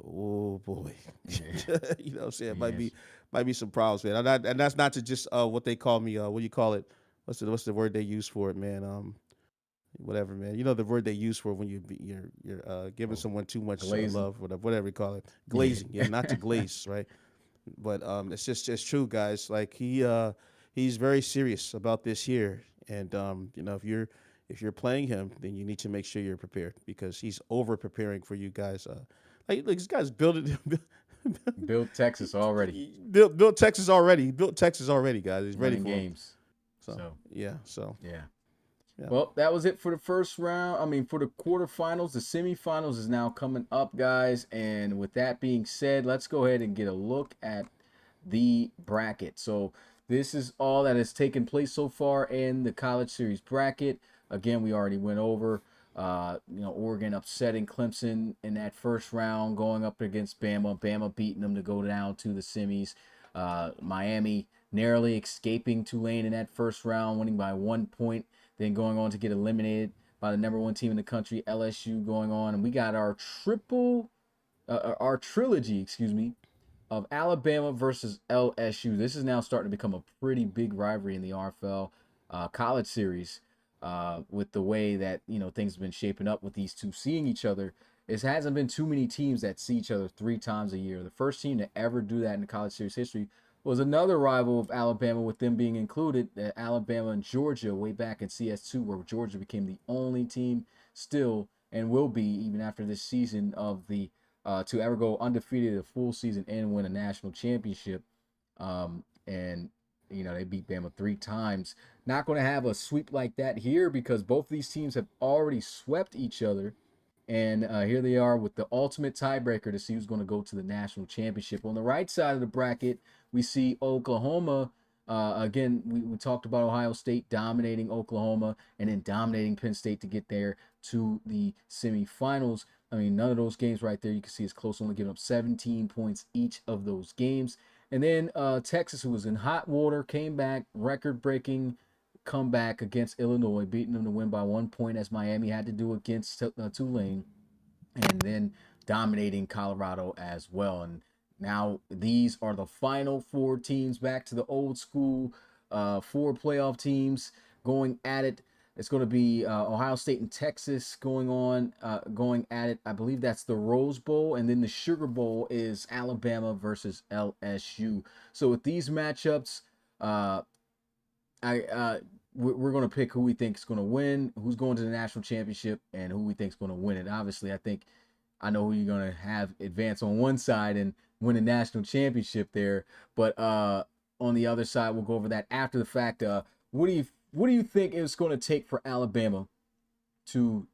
oh boy, Yeah. what I'm saying? Yes. Might be some problems, man. And that's not to just what they call me. What do you call it? What's the word they use for it, man? Whatever, man. You know the word they use for when you're giving Oh, someone too much glazing. love, whatever you call it, Yeah. glazing. Yeah, not to glaze, right? But it's true, guys. Like he's very serious about this year, and if you're playing him, then you need to make sure you're prepared because he's over preparing for you guys. Like this guy's built it. Built Texas already. Built Texas already. He built Texas already, guys. He's ready Winning for him. games. So So yeah, so yeah. yeah. Well, that was it for the first round. I mean, for the quarterfinals, the semifinals is now coming up, guys. And with that being said, let's go ahead and get a look at the bracket. So this is all that has taken place so far in the College Series bracket. Again, we already went over, Oregon upsetting Clemson in that first round, going up against Bama. Bama beating them to go down to the semis. Miami narrowly escaping Tulane in that first round, winning by 1 point, then going on to get eliminated by the number one team in the country, LSU, going on. And we got our trilogy, excuse me, of Alabama versus LSU. This is now starting to become a pretty big rivalry in the RFL college series with the way that things have been shaping up with these two seeing each other. It hasn't been too many teams that see each other 3 times a year. The first team to ever do that in the college series history was another rival of Alabama, with them being included, Alabama and Georgia, way back in CS2, where Georgia became the only team still and will be even after this season of the to ever go undefeated a full season and win a national championship. And they beat Bama 3 times. Not going to have a sweep like that here because both these teams have already swept each other. And here they are with the ultimate tiebreaker to see who's going to go to the national championship. On the right side of the bracket, we see Oklahoma. Again, we talked about Ohio State dominating Oklahoma and then dominating Penn State to get there to the semifinals. I mean, none of those games right there you can see is close, only giving up 17 points each of those games. And then Texas, who was in hot water, came back, record-breaking comeback against Illinois, beating them to win by 1 point, as Miami had to do against Tulane, and then dominating Colorado as well. And now these are the final four teams, back to the old school, four playoff teams going at it. It's going to be Ohio State and Texas going at it. I believe that's the Rose Bowl, and then the Sugar Bowl is Alabama versus LSU. So with these matchups, we're going to pick who we think is going to win, who's going to the national championship, and who we think is going to win it. Obviously, I know who you're going to have advance on one side and win a national championship there. But on the other side, we'll go over that after the fact. What do you think it's going to take for Alabama to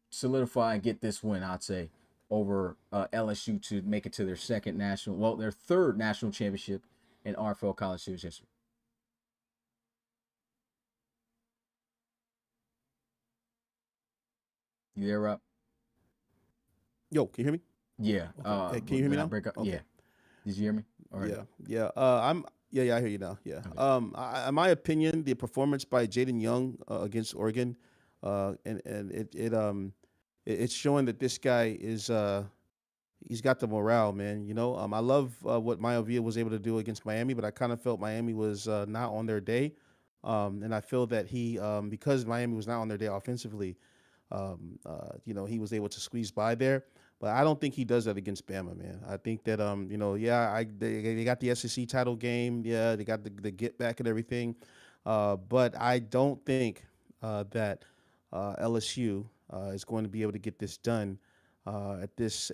solidify and get this win, I'd say, over LSU to make it to their their third national championship in RFL college series history? You there, Rob? Yo, can you hear me? Yeah. Okay. Hey, can you hear me now? Break up? Okay. Yeah. Did you hear me? All right. Yeah. I hear you now. Yeah. Okay. In my opinion, the performance by Jaden Young against Oregon, it's showing that this guy is he's got the morale, man. I love what Maivia was able to do against Miami, but I kind of felt Miami was not on their day, and I feel that he because Miami was not on their day offensively, he was able to squeeze by there. But I don't think he does that against Bama, man. I think that they got the SEC title game, yeah, they got the get back and everything, but I don't think that LSU is going to be able to get this done at this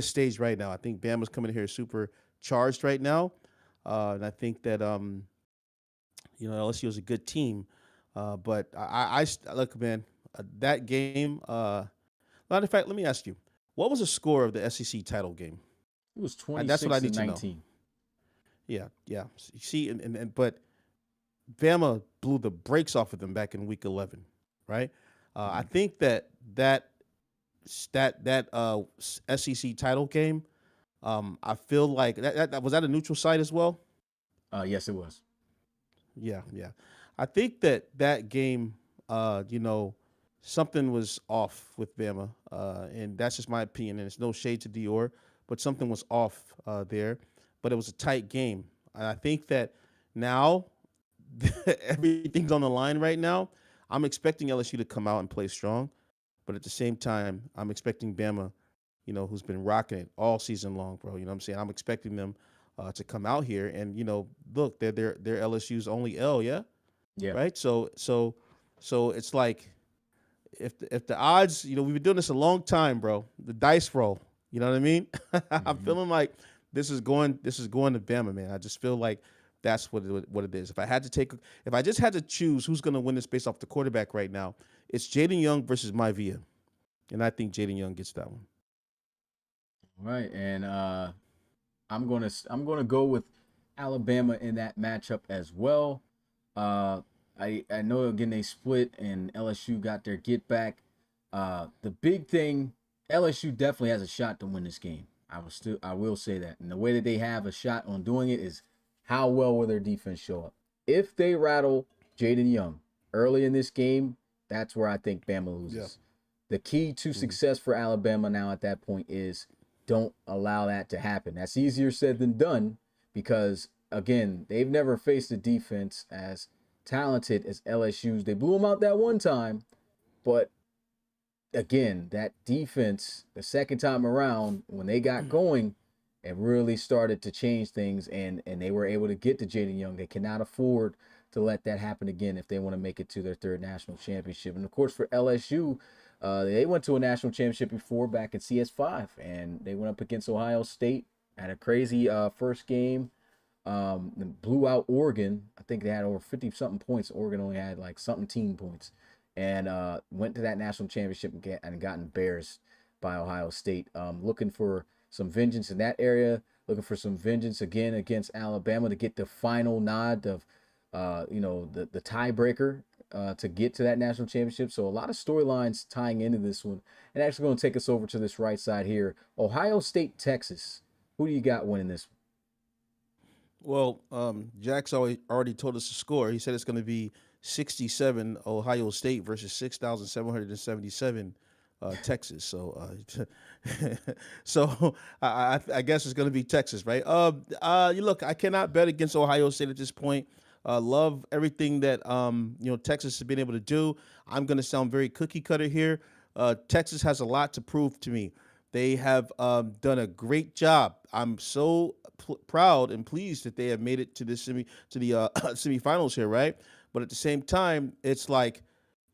stage right now. I think Bama's coming here super charged right now, and I think that LSU is a good team, but I look, man, that game. Matter of fact, let me ask you, what was the score of the SEC title game? It was That's what I need 26-19. to know. Yeah. You see, but Bama blew the brakes off of them back in week 11, right? I think that SEC title game, I feel like that was that a neutral site as well. Yes, it was. Yeah. I think that game, something was off with Bama, and that's just my opinion. And it's no shade to Dior, but something was off there. But it was a tight game, and I think that now everything's on the line right now. I'm expecting LSU to come out and play strong, but at the same time, I'm expecting Bama, who's been rocking it all season long, bro. You know what I'm saying? I'm expecting them to come out here and look, they're LSU's only L, yeah, Yeah. right. So it's like, if the odds, we've been doing this a long time, bro. The dice roll, you know what I mean? I'm feeling like this is going to Bama, man. I just feel like that's what it is. If I just had to choose who's going to win this based off the quarterback right now, it's Jaden Young versus Maivia, and I think Jaden Young gets that one. All right, and I'm gonna go with Alabama in that matchup as well. I know again they split and LSU got their get back. The big thing, LSU definitely has a shot to win this game. I will say that. And the way that they have a shot on doing it is how well will their defense show up. If they rattle Jaden Young early in this game, that's where I think Bama loses. Yeah. The key to success for Alabama now at that point is don't allow that to happen. That's easier said than done because, again, they've never faced a defense as talented as LSU's. They blew them out that one time, but again, that defense, the second time around, when they got going, it really started to change things, and they were able to get to Jaden Young. They cannot afford to let that happen again if they want to make it to their third national championship. And of course, for LSU, they went to a national championship before back in CS5, and they went up against Ohio State, had a crazy first game. Blew out Oregon. I think they had over 50-something points. Oregon only had like something teen points. And went to that national championship and got embarrassed by Ohio State. Looking for some vengeance in that area. Looking for some vengeance again against Alabama to get the final nod of, the tiebreaker to get to that national championship. So a lot of storylines tying into this one. And actually going to take us over to this right side here. Ohio State, Texas. Who do you got winning this one? Well, Jack's already told us the score. He said it's going to be 67 Ohio State versus 6,777 Texas. So, so I guess it's going to be Texas, right? You look, I cannot bet against Ohio State at this point. Love everything that Texas has been able to do. I'm going to sound very cookie cutter here. Texas has a lot to prove to me. They have done a great job. I'm so proud and pleased that they have made it to the semifinals here, right? But at the same time, it's like,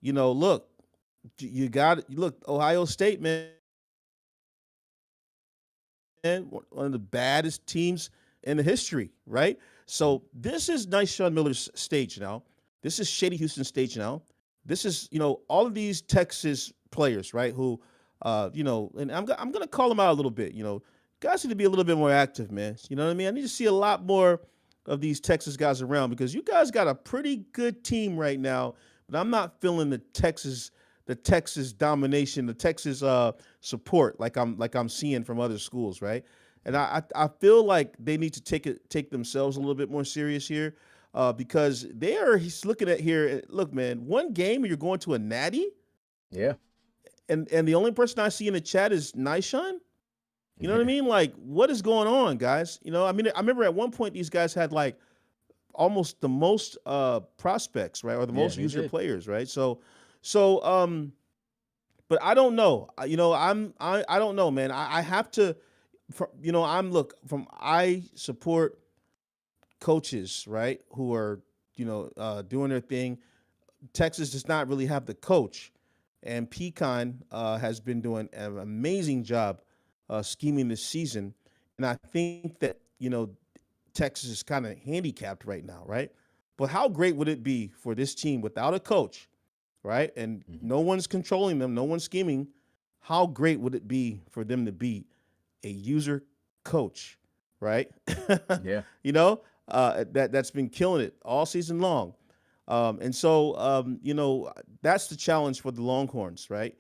look, you got look Ohio State, man, one of the baddest teams in the history, right? So this is nice Sean Miller's stage now. This is Shady Houston's stage now. This is all of these Texas players, right? Who, and I'm gonna call them out a little bit. Guys need to be a little bit more active, man. You know what I mean? I need to see a lot more of these Texas guys around because you guys got a pretty good team right now. But I'm not feeling the Texas domination, the Texas support like I'm seeing from other schools, right? And I feel like they need to take themselves a little bit more serious here, because he's looking at here. Look, man, one game and you're going to a Natty, Yeah. and the only person I see in the chat is Nyshan. You know what I Yeah. mean? Like, what is going on, guys? I mean, I remember at one point these guys had like almost the most prospects, right, or the Yeah, most they user did. players, right? So, but I don't know. I don't know, man. I have to. I support coaches, right, who are doing their thing. Texas does not really have the coach, and Pecan has been doing an amazing job scheming this season, and I think that Texas is kind of handicapped right now, right? But how great would it be for this team without a coach, right? And Mhm. no one's controlling them, no one's scheming. How great would it be for them to be a user coach, right? Yeah. That's been killing it all season long. And so that's the challenge for the Longhorns, right?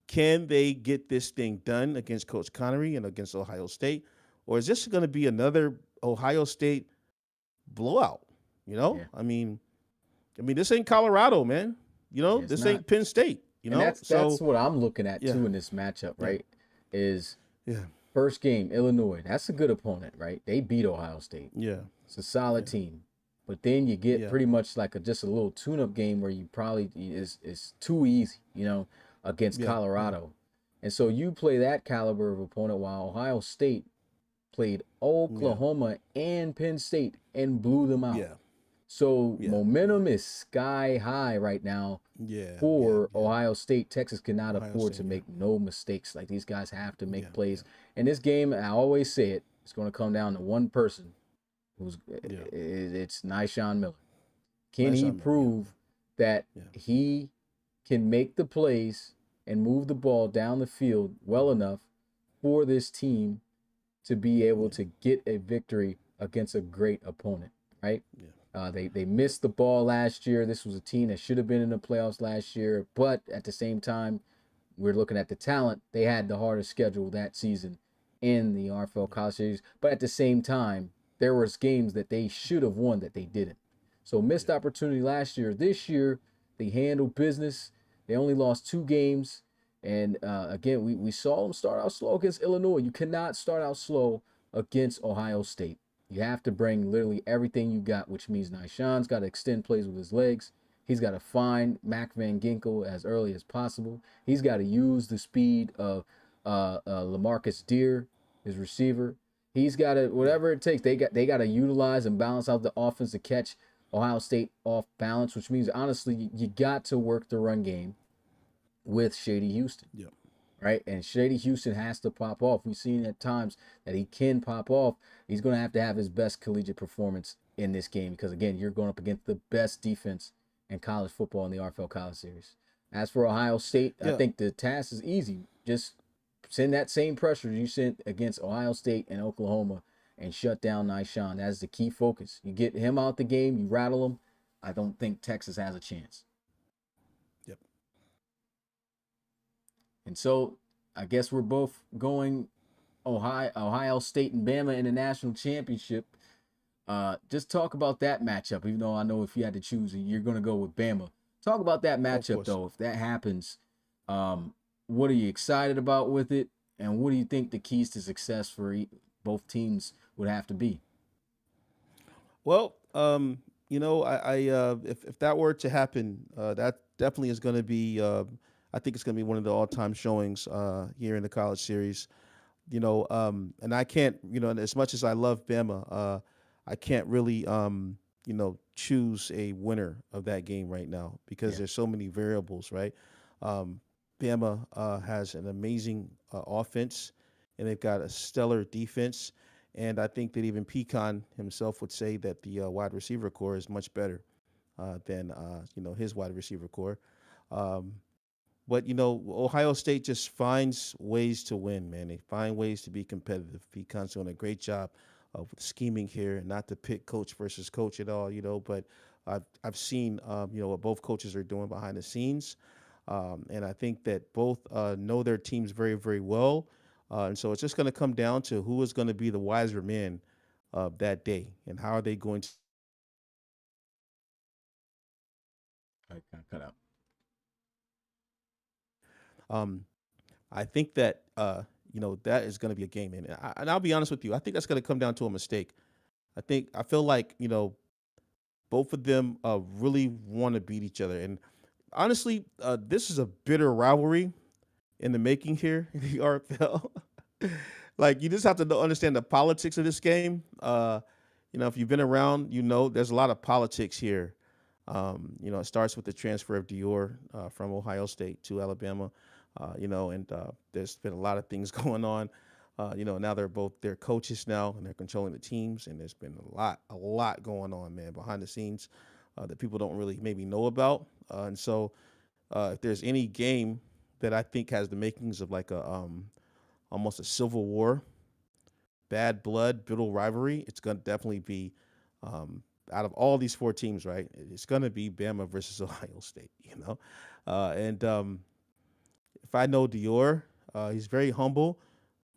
Can they get this thing done against Coach Connery and against Ohio State? Or is this going to be another Ohio State blowout? You know, Yeah. I mean, this ain't Colorado, man. Yeah, it's This not. ain't Penn State. And that's So what I'm looking at yeah, too in this matchup, yeah, right? Is yeah, first game, Illinois. That's a good opponent, right? They beat Ohio State. yeah, It's a solid yeah, team. But then you get yeah, pretty much like just a little tune-up game where you probably is too easy, against yeah, yeah, Colorado. And so you play that caliber of opponent while Ohio State played yeah, Oklahoma and Penn State and blew them out. yeah, So yeah, yeah, momentum is sky high right now yeah, yeah, for yeah. Ohio State. Texas cannot Ohio afford to State, yeah, make no mistakes. Like these guys have to yeah, make yeah, plays. And this game, I always say it, it's going to come down to one person who's yeah. it's Nyshawn Miller. Can Nice he on Miller, yeah, prove that yeah, he can make the plays and move the ball down the field well enough for this team to be able yeah, to get a victory against a great opponent, right? yeah, They missed the ball last year. This was a team that should have been in the playoffs last year, but at the same time, we're looking at the talent. They had the hardest schedule that season in the RFL yeah, College Series, but at the same time, there was games that they should have won that they didn't. So missed yeah, opportunity last year. This year, they handled business. They only lost 2 games. And again, we saw them start out slow against Illinois. You cannot start out slow against Ohio State. You have to bring literally everything you got, which means Nyshawn's got to extend plays with his legs. He's got to find Mac Van Ginkel as early as possible. He's got to use the speed of Lamarcus Deer, his receiver. He's got to yeah, whatever it takes. They got to utilize and balance out the offense to catch Ohio State off balance, which means honestly you got to work the run game with Shady Houston, yeah, right? And Shady Houston has to pop off. We've seen at times that he can pop off. He's going to have his best collegiate performance in this game because, again, you're going up against the best defense in college football in the RFL College Series. As for Ohio State, I yeah. think the task is easy. Just send that same pressure you sent against Ohio State and Oklahoma and shut down Nyshawn. That's the key focus. You get him out the game, you rattle him. I don't think Texas has a chance. Yep. And so I guess we're both going Ohio State and Bama in the national championship. Just talk about that matchup. Even though I know if you had to choose, you're going to go with Bama. Talk about that Of matchup course. though. If that happens, what are you excited about with it, and what do you think the keys to success for both teams would have to be? Well, if that were to happen, that definitely is going to be. I think it's going to be one of the all-time showings here in the college series. And I can't, and as much as I love Bama, I can't really, choose a winner of that game right now because Yeah, there's so many variables, right? Um, Bama has an amazing offense, and they've got a stellar defense. And I think that even Pecan himself would say that the wide receiver core is much better than his wide receiver core. Um, but Ohio State just finds ways to win, man. They find ways to be competitive. Pecan's doing a great job of scheming here, not to pick coach versus coach at all, but I've seen what both coaches are doing behind the scenes, and I think that both know their teams very very well, and so it's just going to come down to who is going to be the wiser man of that day, and how are they going to. I kind of cut out. Um, I think that that is going to be a game, man. And I'll be honest with you. I think that's going to come down to a mistake. I feel like both of them really want to beat each other, and honestly, this is a bitter rivalry in the making here in the RFL. Like you just have to understand the politics of this game. If you've been around, there's a lot of politics here. It starts with the transfer of Dior from Ohio State to Alabama. And there's been a lot of things going on. Now they're coaches now and they're controlling the teams, and there's been a lot going on, man, behind the scenes that people don't really maybe know about. And so, if there's any game that I think has the makings of like a almost a civil war, bad blood, bitter rivalry, it's gonna definitely be out of all these four teams, right? It's gonna be Bama versus Ohio State, and if I know Dior, he's very humble,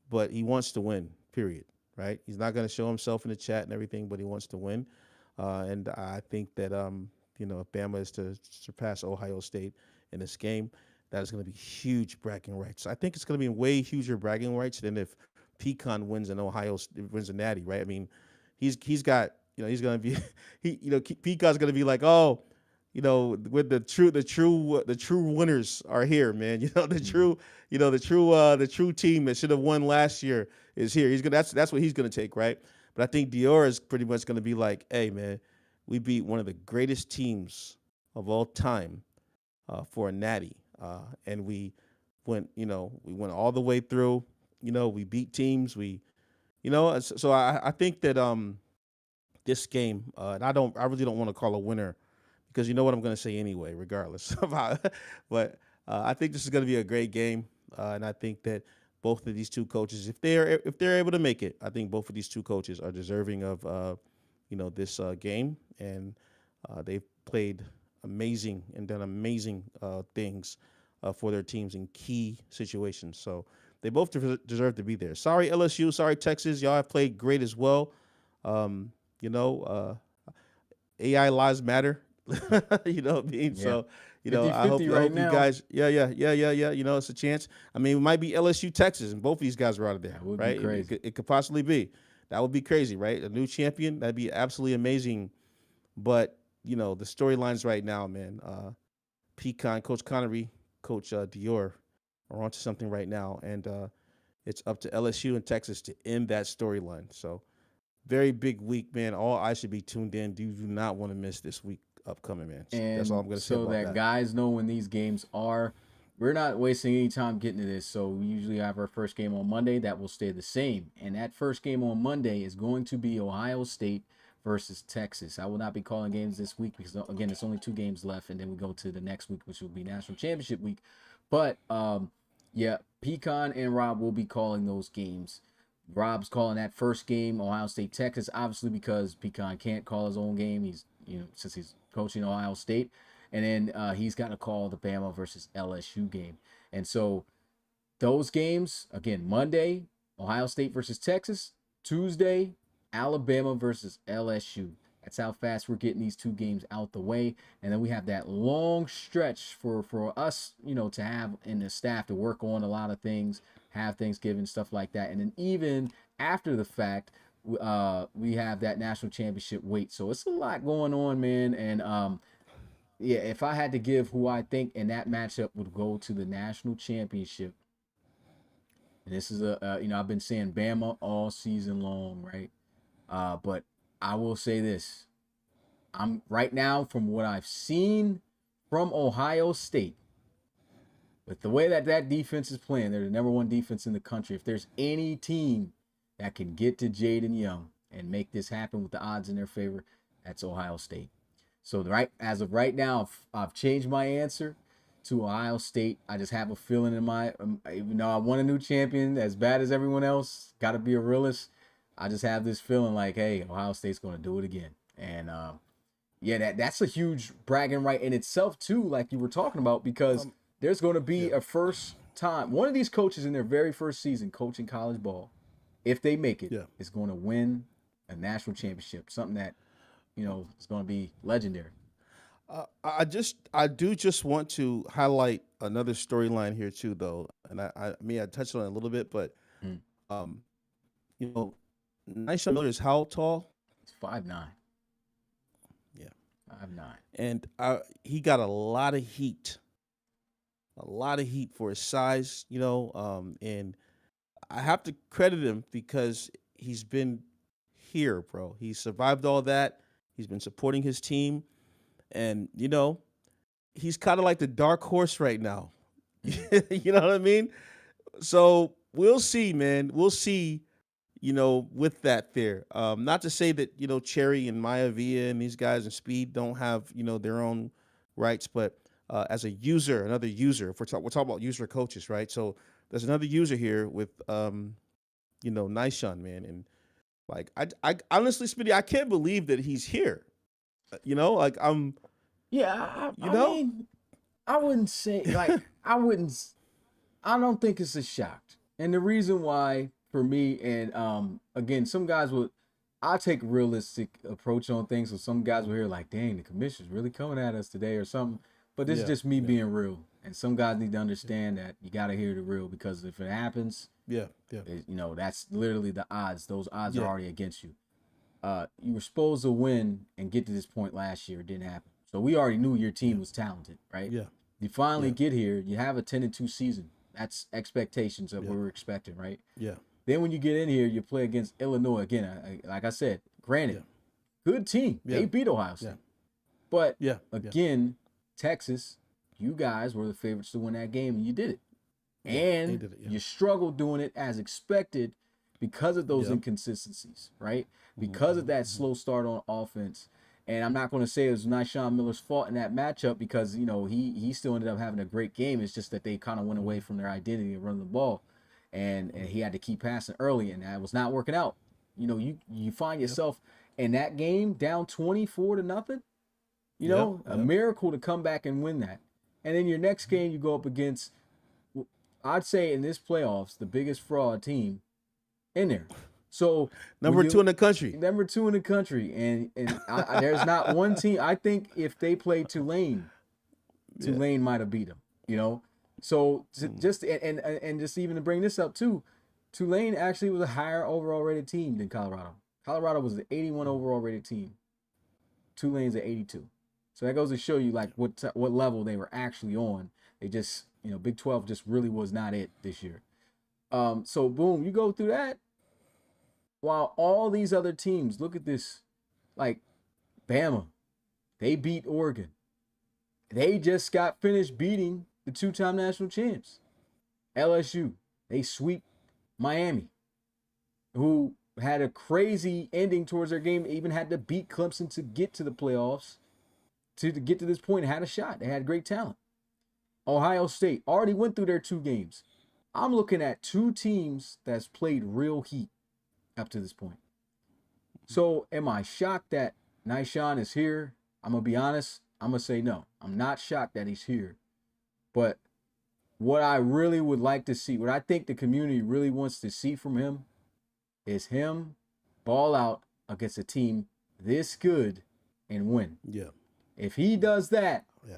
but he wants to win. Period. Right? He's not going to show himself in the chat and everything, but he wants to win. And I think that if Bama is to surpass Ohio State in this game, that is going to be huge bragging rights. I think it's going to be way huger bragging rights than if Pecan wins in wins a Natty. Right? I mean, he's got he's going to be Pecan's going to be like, oh, with the true winners are here, man. The true team that should have won last year is here. That's what he's gonna take, right? But I think Dior is pretty much gonna be like, hey, man, we beat one of the greatest teams of all time for a natty, and we went all the way through. We beat teams. So I think that this game, and I really don't want to call a winner because you know what I'm going to say anyway, regardless of how. But I think this is going to be a great game, and I think that both of these two coaches, if they're able to make it, I think both of these two coaches are deserving of this game, and they've played amazing and done amazing things for their teams in key situations. So they both deserve to be there. Sorry LSU, sorry Texas, y'all have played great as well. Um, you know, AI lives matter. You know what I mean? Yeah, So, I hope 50-50 I right hope you now. guys, yeah. It's a chance. I mean, it might be LSU, Texas, and both of these guys are out of there, That would be right? It, crazy. could, it could possibly be. That would be crazy, right? A new champion, that'd be absolutely amazing. But the storylines right now, man. Pecan, Coach Connery, Coach Dior are onto something right now, and it's up to LSU and Texas to end that storyline. So very big week, man. All eyes should be tuned in. You do not want to miss this week upcoming, man. That's all And I'm going to say so about that that. guys know when these games are, we're not wasting any time getting to this. So we usually have our first game on Monday. That will stay the same. And that first game on Monday is going to be Ohio State versus Texas. I will not be calling games this week because again, it's only 2 games left, and then we go to the next week, which will be National Championship week. But yeah, Pecan and Rob will be calling those games. Rob's calling that first game, Ohio State Texas, obviously because Pecan can't call his own game. He's since he's coaching Ohio State, and then he's got to call the Bama versus LSU game. And so those games again, Monday, Ohio State versus Texas, Tuesday, Alabama versus LSU. That's how fast we're getting these two games out the way. And then we have that long stretch for us, to have in the staff to work on a lot of things, have Thanksgiving, stuff like that. And then even after the fact, we have that national championship wait. So it's a lot going on, man. And yeah, if I had to give who I think in that matchup would go to the national championship, and this is I've been saying Bama all season long, right? But I will say this. I'm right now, from what I've seen from Ohio State, with the way that defense is playing, they're the number one defense in the country. If there's any team that can get to Jaden Young and make this happen with the odds in their favor, that's Ohio State. So as of right now, I've changed my answer to Ohio State. I just have a feeling in my, even though I want a new champion as bad as everyone else, got to be a realist. I just have this feeling like, hey, Ohio State's going to do it again. And yeah, that's a huge bragging right in itself too, like you were talking about, because there's going to be a first time. One of these coaches in their very first season coaching college ball, if they make it, is going to win a national championship, something that, is going to be legendary. I do just want to highlight another storyline here too, though, and I touched on it a little bit, but Nice Miller is how tall? It's 5'9". Yeah, 5'9". And he got a lot of heat for his size, and I have to credit him because he's been here, bro. He survived all that. He's been supporting his team, and he's kind of like the dark horse right now. You know what I mean? So we'll see, man. We'll see. With that there. Not to say that, Cherry and Maya Villa and these guys and Speed don't have, their own rights, but as another user, if we're talking about user coaches, right? So there's another user here with, Nishon, man. And like, I honestly, Speedy, I can't believe that he's here. Like Yeah, I mean, I wouldn't say, like, I don't think it's a shock. And the reason why, for me, and again, some guys I take a realistic approach on things. So some guys will hear like, dang, the commissioner's really coming at us today or something. But this is just me being real. And some guys need to understand that you got to hear the real, because if it happens, that's literally the odds. Those odds are already against you. You were supposed to win and get to this point last year. It didn't happen. So we already knew your team was talented, right? Yeah. You finally get here. You have a 10-2 season. That's expectations of what we're expecting, right? Yeah. Then when you get in here, you play against Illinois again. Like I said, granted, good team. They beat Ohio State. But again, Texas, you guys were the favorites to win that game, and you did it. And you struggled doing it as expected because of those inconsistencies, right? Because of that slow start on offense. And I'm not going to say it was Nishon Miller's fault in that matchup, because, he still ended up having a great game. It's just that they kind of went away from their identity of running the ball. And he had to keep passing early, and that was not working out. You find yourself in that game down 24-0. A miracle to come back and win that. And then your next game, you go up against, I'd say in this playoffs, the biggest fraud team in there. So number 2 in the country. Number 2 in the country, and there's not one team. I think if they played Tulane might have beat them. So just even to bring this up too, Tulane actually was a higher overall rated team than Colorado. Colorado was the 81 overall rated team. Tulane's at 82. So that goes to show you like what level they were actually on. They just, Big 12 just really was not it this year. So boom, you go through that. While all these other teams, look at this, like Bama, they beat Oregon. They just got finished beating the 2-time national champs. LSU, they sweep Miami, who had a crazy ending towards their game, even had to beat Clemson to get to the playoffs, to get to this point, and had a shot. They had great talent. Ohio State already went through their 2 games. I'm looking at 2 teams that's played real heat up to this point. So am I shocked that Nishon is here? I'm going to be honest. I'm going to say no. I'm not shocked that he's here. But what I really would like to see, what I think the community really wants to see from him, is him ball out against a team this good and win. Yeah. If he does that, Yeah.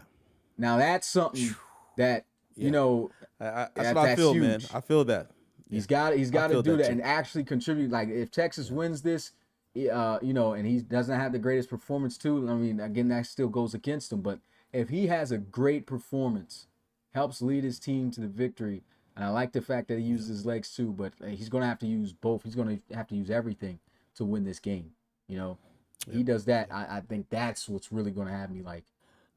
now that's something that Yeah. you know that's what I feel, huge. man. I feel that. He's got to do that too. and actually contribute. Like if Texas wins this, and he doesn't have the greatest performance too. I mean, again, that still goes against him. But if he has a great performance, helps lead his team to the victory, and I like the fact that he uses his legs too. But he's going to have to use both. He's going to have to use everything to win this game. He does that. I think that's what's really going to have me like,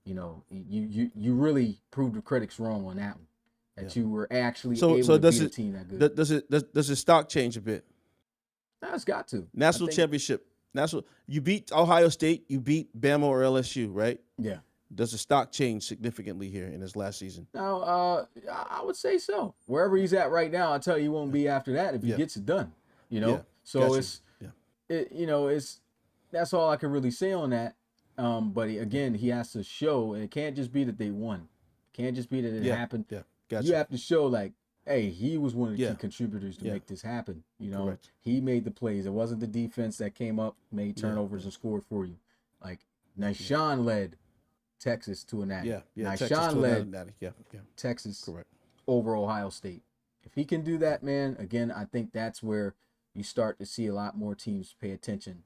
you really proved the critics wrong on that one. That you were actually able to beat a team that good. Does his stock change a bit? No, it's got to. National championship. You beat Ohio State, you beat Bama or LSU, right? Yeah. Does the stock change significantly here in his last season? Now, I would say so. Wherever he's at right now, I'll tell you he won't be after that if he gets it done. So it's that's all I can really say on that. But again, he has to show, and it can't just be that they won. It can't just be that it happened. Yeah. Gotcha. You have to show like, hey, he was one of the key contributors to make this happen. Correct. He made the plays. It wasn't the defense that came up, made turnovers, and scored for you. Like Nyshawn led Texas to a natty. Nyshawn led Texas over Ohio State. If he can do that, man, again, I think that's where you start to see a lot more teams pay attention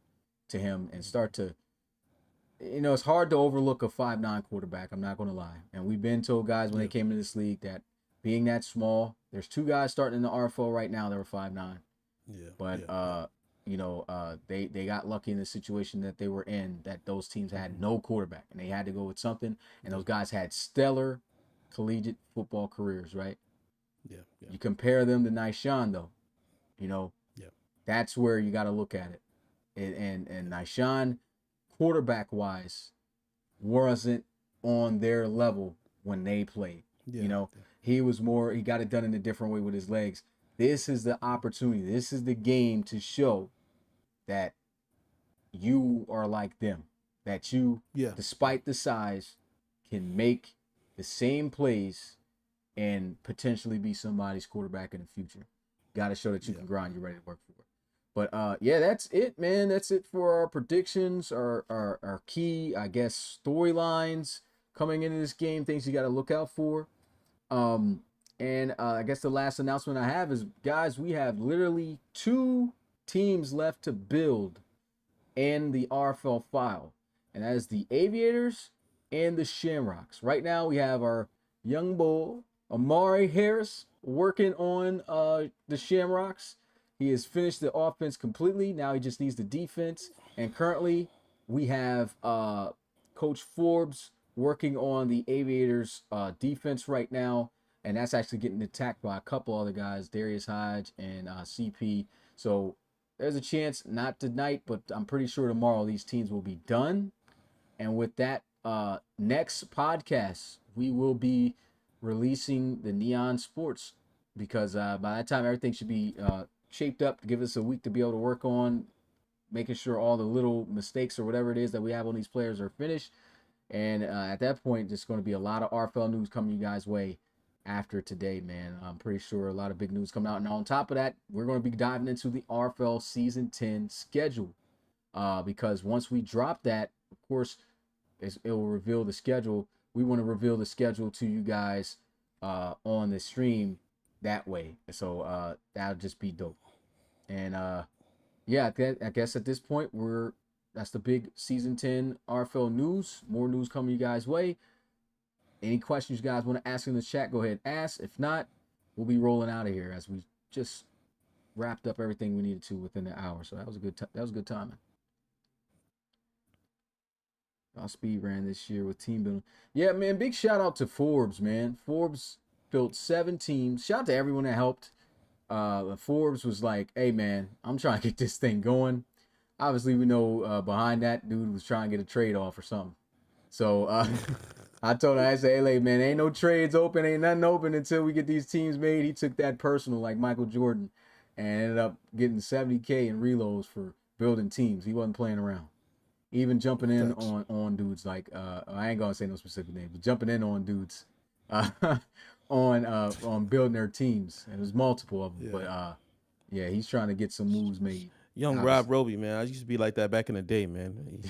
to him and start to. It's hard to overlook a 5'9" quarterback. I'm not going to lie. And we've been told guys when they came into this league that being that small, there's 2 guys starting in the RFL right now that were 5'9". Yeah. But they got lucky in the situation that they were in, that those teams had no quarterback and they had to go with something. And those guys had stellar collegiate football careers, right? Yeah. You compare them to Nyshawn though, that's where you got to look at it. And Nyshawn, quarterback wise, wasn't on their level when they played. He was more, he got it done in a different way with his legs. This is the opportunity. This is the game to show that you are like them, that you, despite the size, can make the same plays and potentially be somebody's quarterback in the future. Got to show that you can grind, you're ready to work for it. But that's it, man. That's it for our predictions, our key, I guess, storylines coming into this game, things you got to look out for. And I guess the last announcement I have is, guys, we have literally 2 teams left to build in the RFL file, and that is the Aviators and the Shamrocks. Right now, we have our young bull, Amari Harris, working on the Shamrocks. He has finished the offense completely. Now he just needs the defense. And currently, we have Coach Forbes working on the Aviators defense right now. And that's actually getting attacked by a couple other guys, Darius Hodge and CP. So there's a chance, not tonight, but I'm pretty sure tomorrow these teams will be done. And with that, next podcast, we will be releasing the Neon Sports, because by that time, everything should be shaped up to give us a week to be able to work on making sure all the little mistakes or whatever it is that we have on these players are finished. And at that point, there's going to be a lot of RFL news coming you guys' way after today, man. I'm pretty sure a lot of big news coming out. And on top of that, we're going to be diving into the RFL Season 10 schedule, because once we drop that, of course, it will reveal the schedule. We want to reveal the schedule to you guys on the stream that way. So that'll just be dope. And I guess at this point, that's the big Season 10 RFL news. More news coming you guys' way. Any questions you guys want to ask in the chat, go ahead and ask. If not, we'll be rolling out of here, as we just wrapped up everything we needed to within the hour. So that was a good timing. I'll speed ran this year with team building. Yeah, man, big shout out to Forbes, man. Forbes built 7 teams. Shout out to everyone that helped. Forbes was like, hey, man, I'm trying to get this thing going. Obviously, we know behind that dude was trying to get a trade off or something. So I told him, I said, hey, man, ain't no trades open, ain't nothing open until we get these teams made. He took that personal like Michael Jordan and ended up getting $70K in reloads for building teams. He wasn't playing around. Even jumping in on dudes like I ain't gonna say no specific name, but jumping in on dudes on building their teams. And there's multiple of them, but he's trying to get some moves made. Young Rob Roby, man. I used to be like that back in the day, man.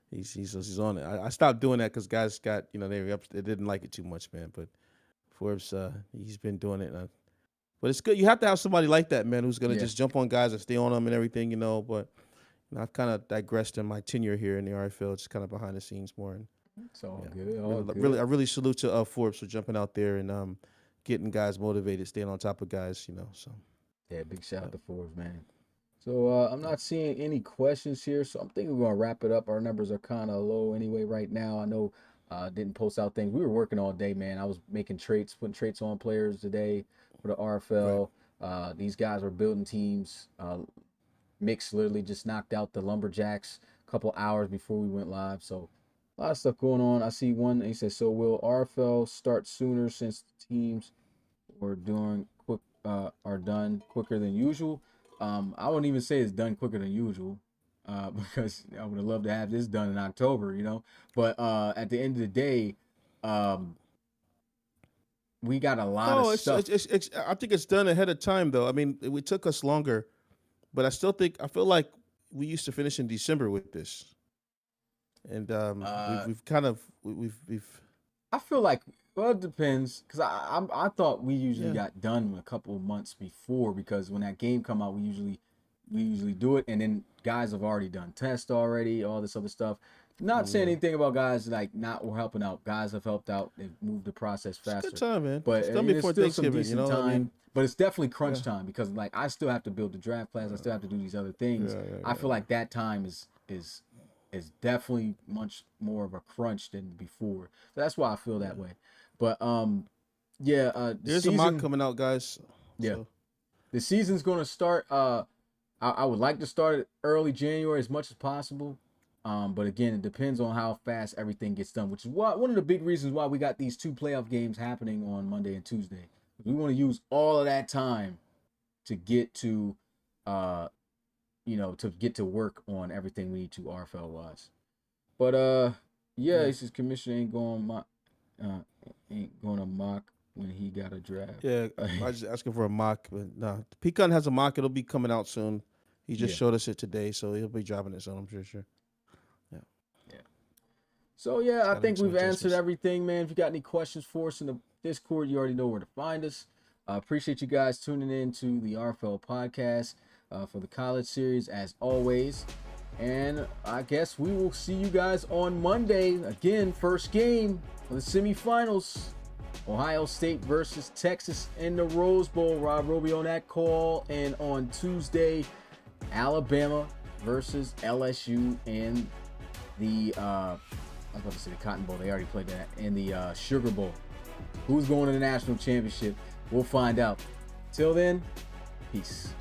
He's on it. I stopped doing that because guys got, they didn't like it too much, man. But Forbes, he's been doing it. But it's good. You have to have somebody like that, man, who's gonna just jump on guys and stay on them and everything, But I've kind of digressed in my tenure here in the RFL, just kind of behind the scenes more. And it's all good. I really salute to Forbes for jumping out there and getting guys motivated, staying on top of guys, So yeah, big shout out to Forbes, man. So I'm not seeing any questions here, so I'm thinking we're gonna wrap it up. Our numbers are kind of low anyway right now. I know didn't post out things. We were working all day, man. I was making traits, putting traits on players today for the RFL. Right. These guys were building teams. Mix literally just knocked out the Lumberjacks a couple hours before we went live. So a lot of stuff going on. I see one. He says, "So will RFL start sooner since the teams are done quicker than usual?" I wouldn't even say it's done quicker than usual, because I would have loved to have this done in October, But at the end of the day, we got a lot of stuff. I think it's done ahead of time, though. I mean, it took us longer, but I feel like we used to finish in December with this, and we've. I feel like, well, it depends, because I thought we usually got done a couple of months before, because when that game come out, we usually do it, and then guys have already done tests already, all this other stuff. Not saying anything about guys like not helping out. Guys have helped out. They've moved the process faster. It's good time, man. But it's done before still Thanksgiving, some decent time. But it's definitely crunch time, because like I still have to build the draft plans. I still have to do these other things. I feel like that time is definitely much more of a crunch than before. So that's why I feel that way. But there's a mock coming out, guys. Yeah, the season's going to start. I would like to start it early January as much as possible. But again, it depends on how fast everything gets done, which is one of the big reasons why we got these 2 playoff games happening on Monday and Tuesday. We want to use all of that time to get to, to get to work on everything we need to RFL wise. But he says commissioner ain't going to mock when he got a draft. Yeah, I was just asking for a mock, but no. Pecan has a mock. It'll be coming out soon. He just showed us it today, so he'll be dropping it soon, I'm sure. Yeah. So I think we've answered everything, man. If you got any questions for us in the Discord, you already know where to find us. Appreciate you guys tuning in to the RFL podcast for the college series as always. And I guess we will see you guys on Monday. Again, first game of the semifinals. Ohio State versus Texas in the Rose Bowl. Rob Roby on that call. And on Tuesday, Alabama versus LSU in the I was about to say the Cotton Bowl. They already played that. In the Sugar Bowl. Who's going to the national championship? We'll find out. Till then, peace.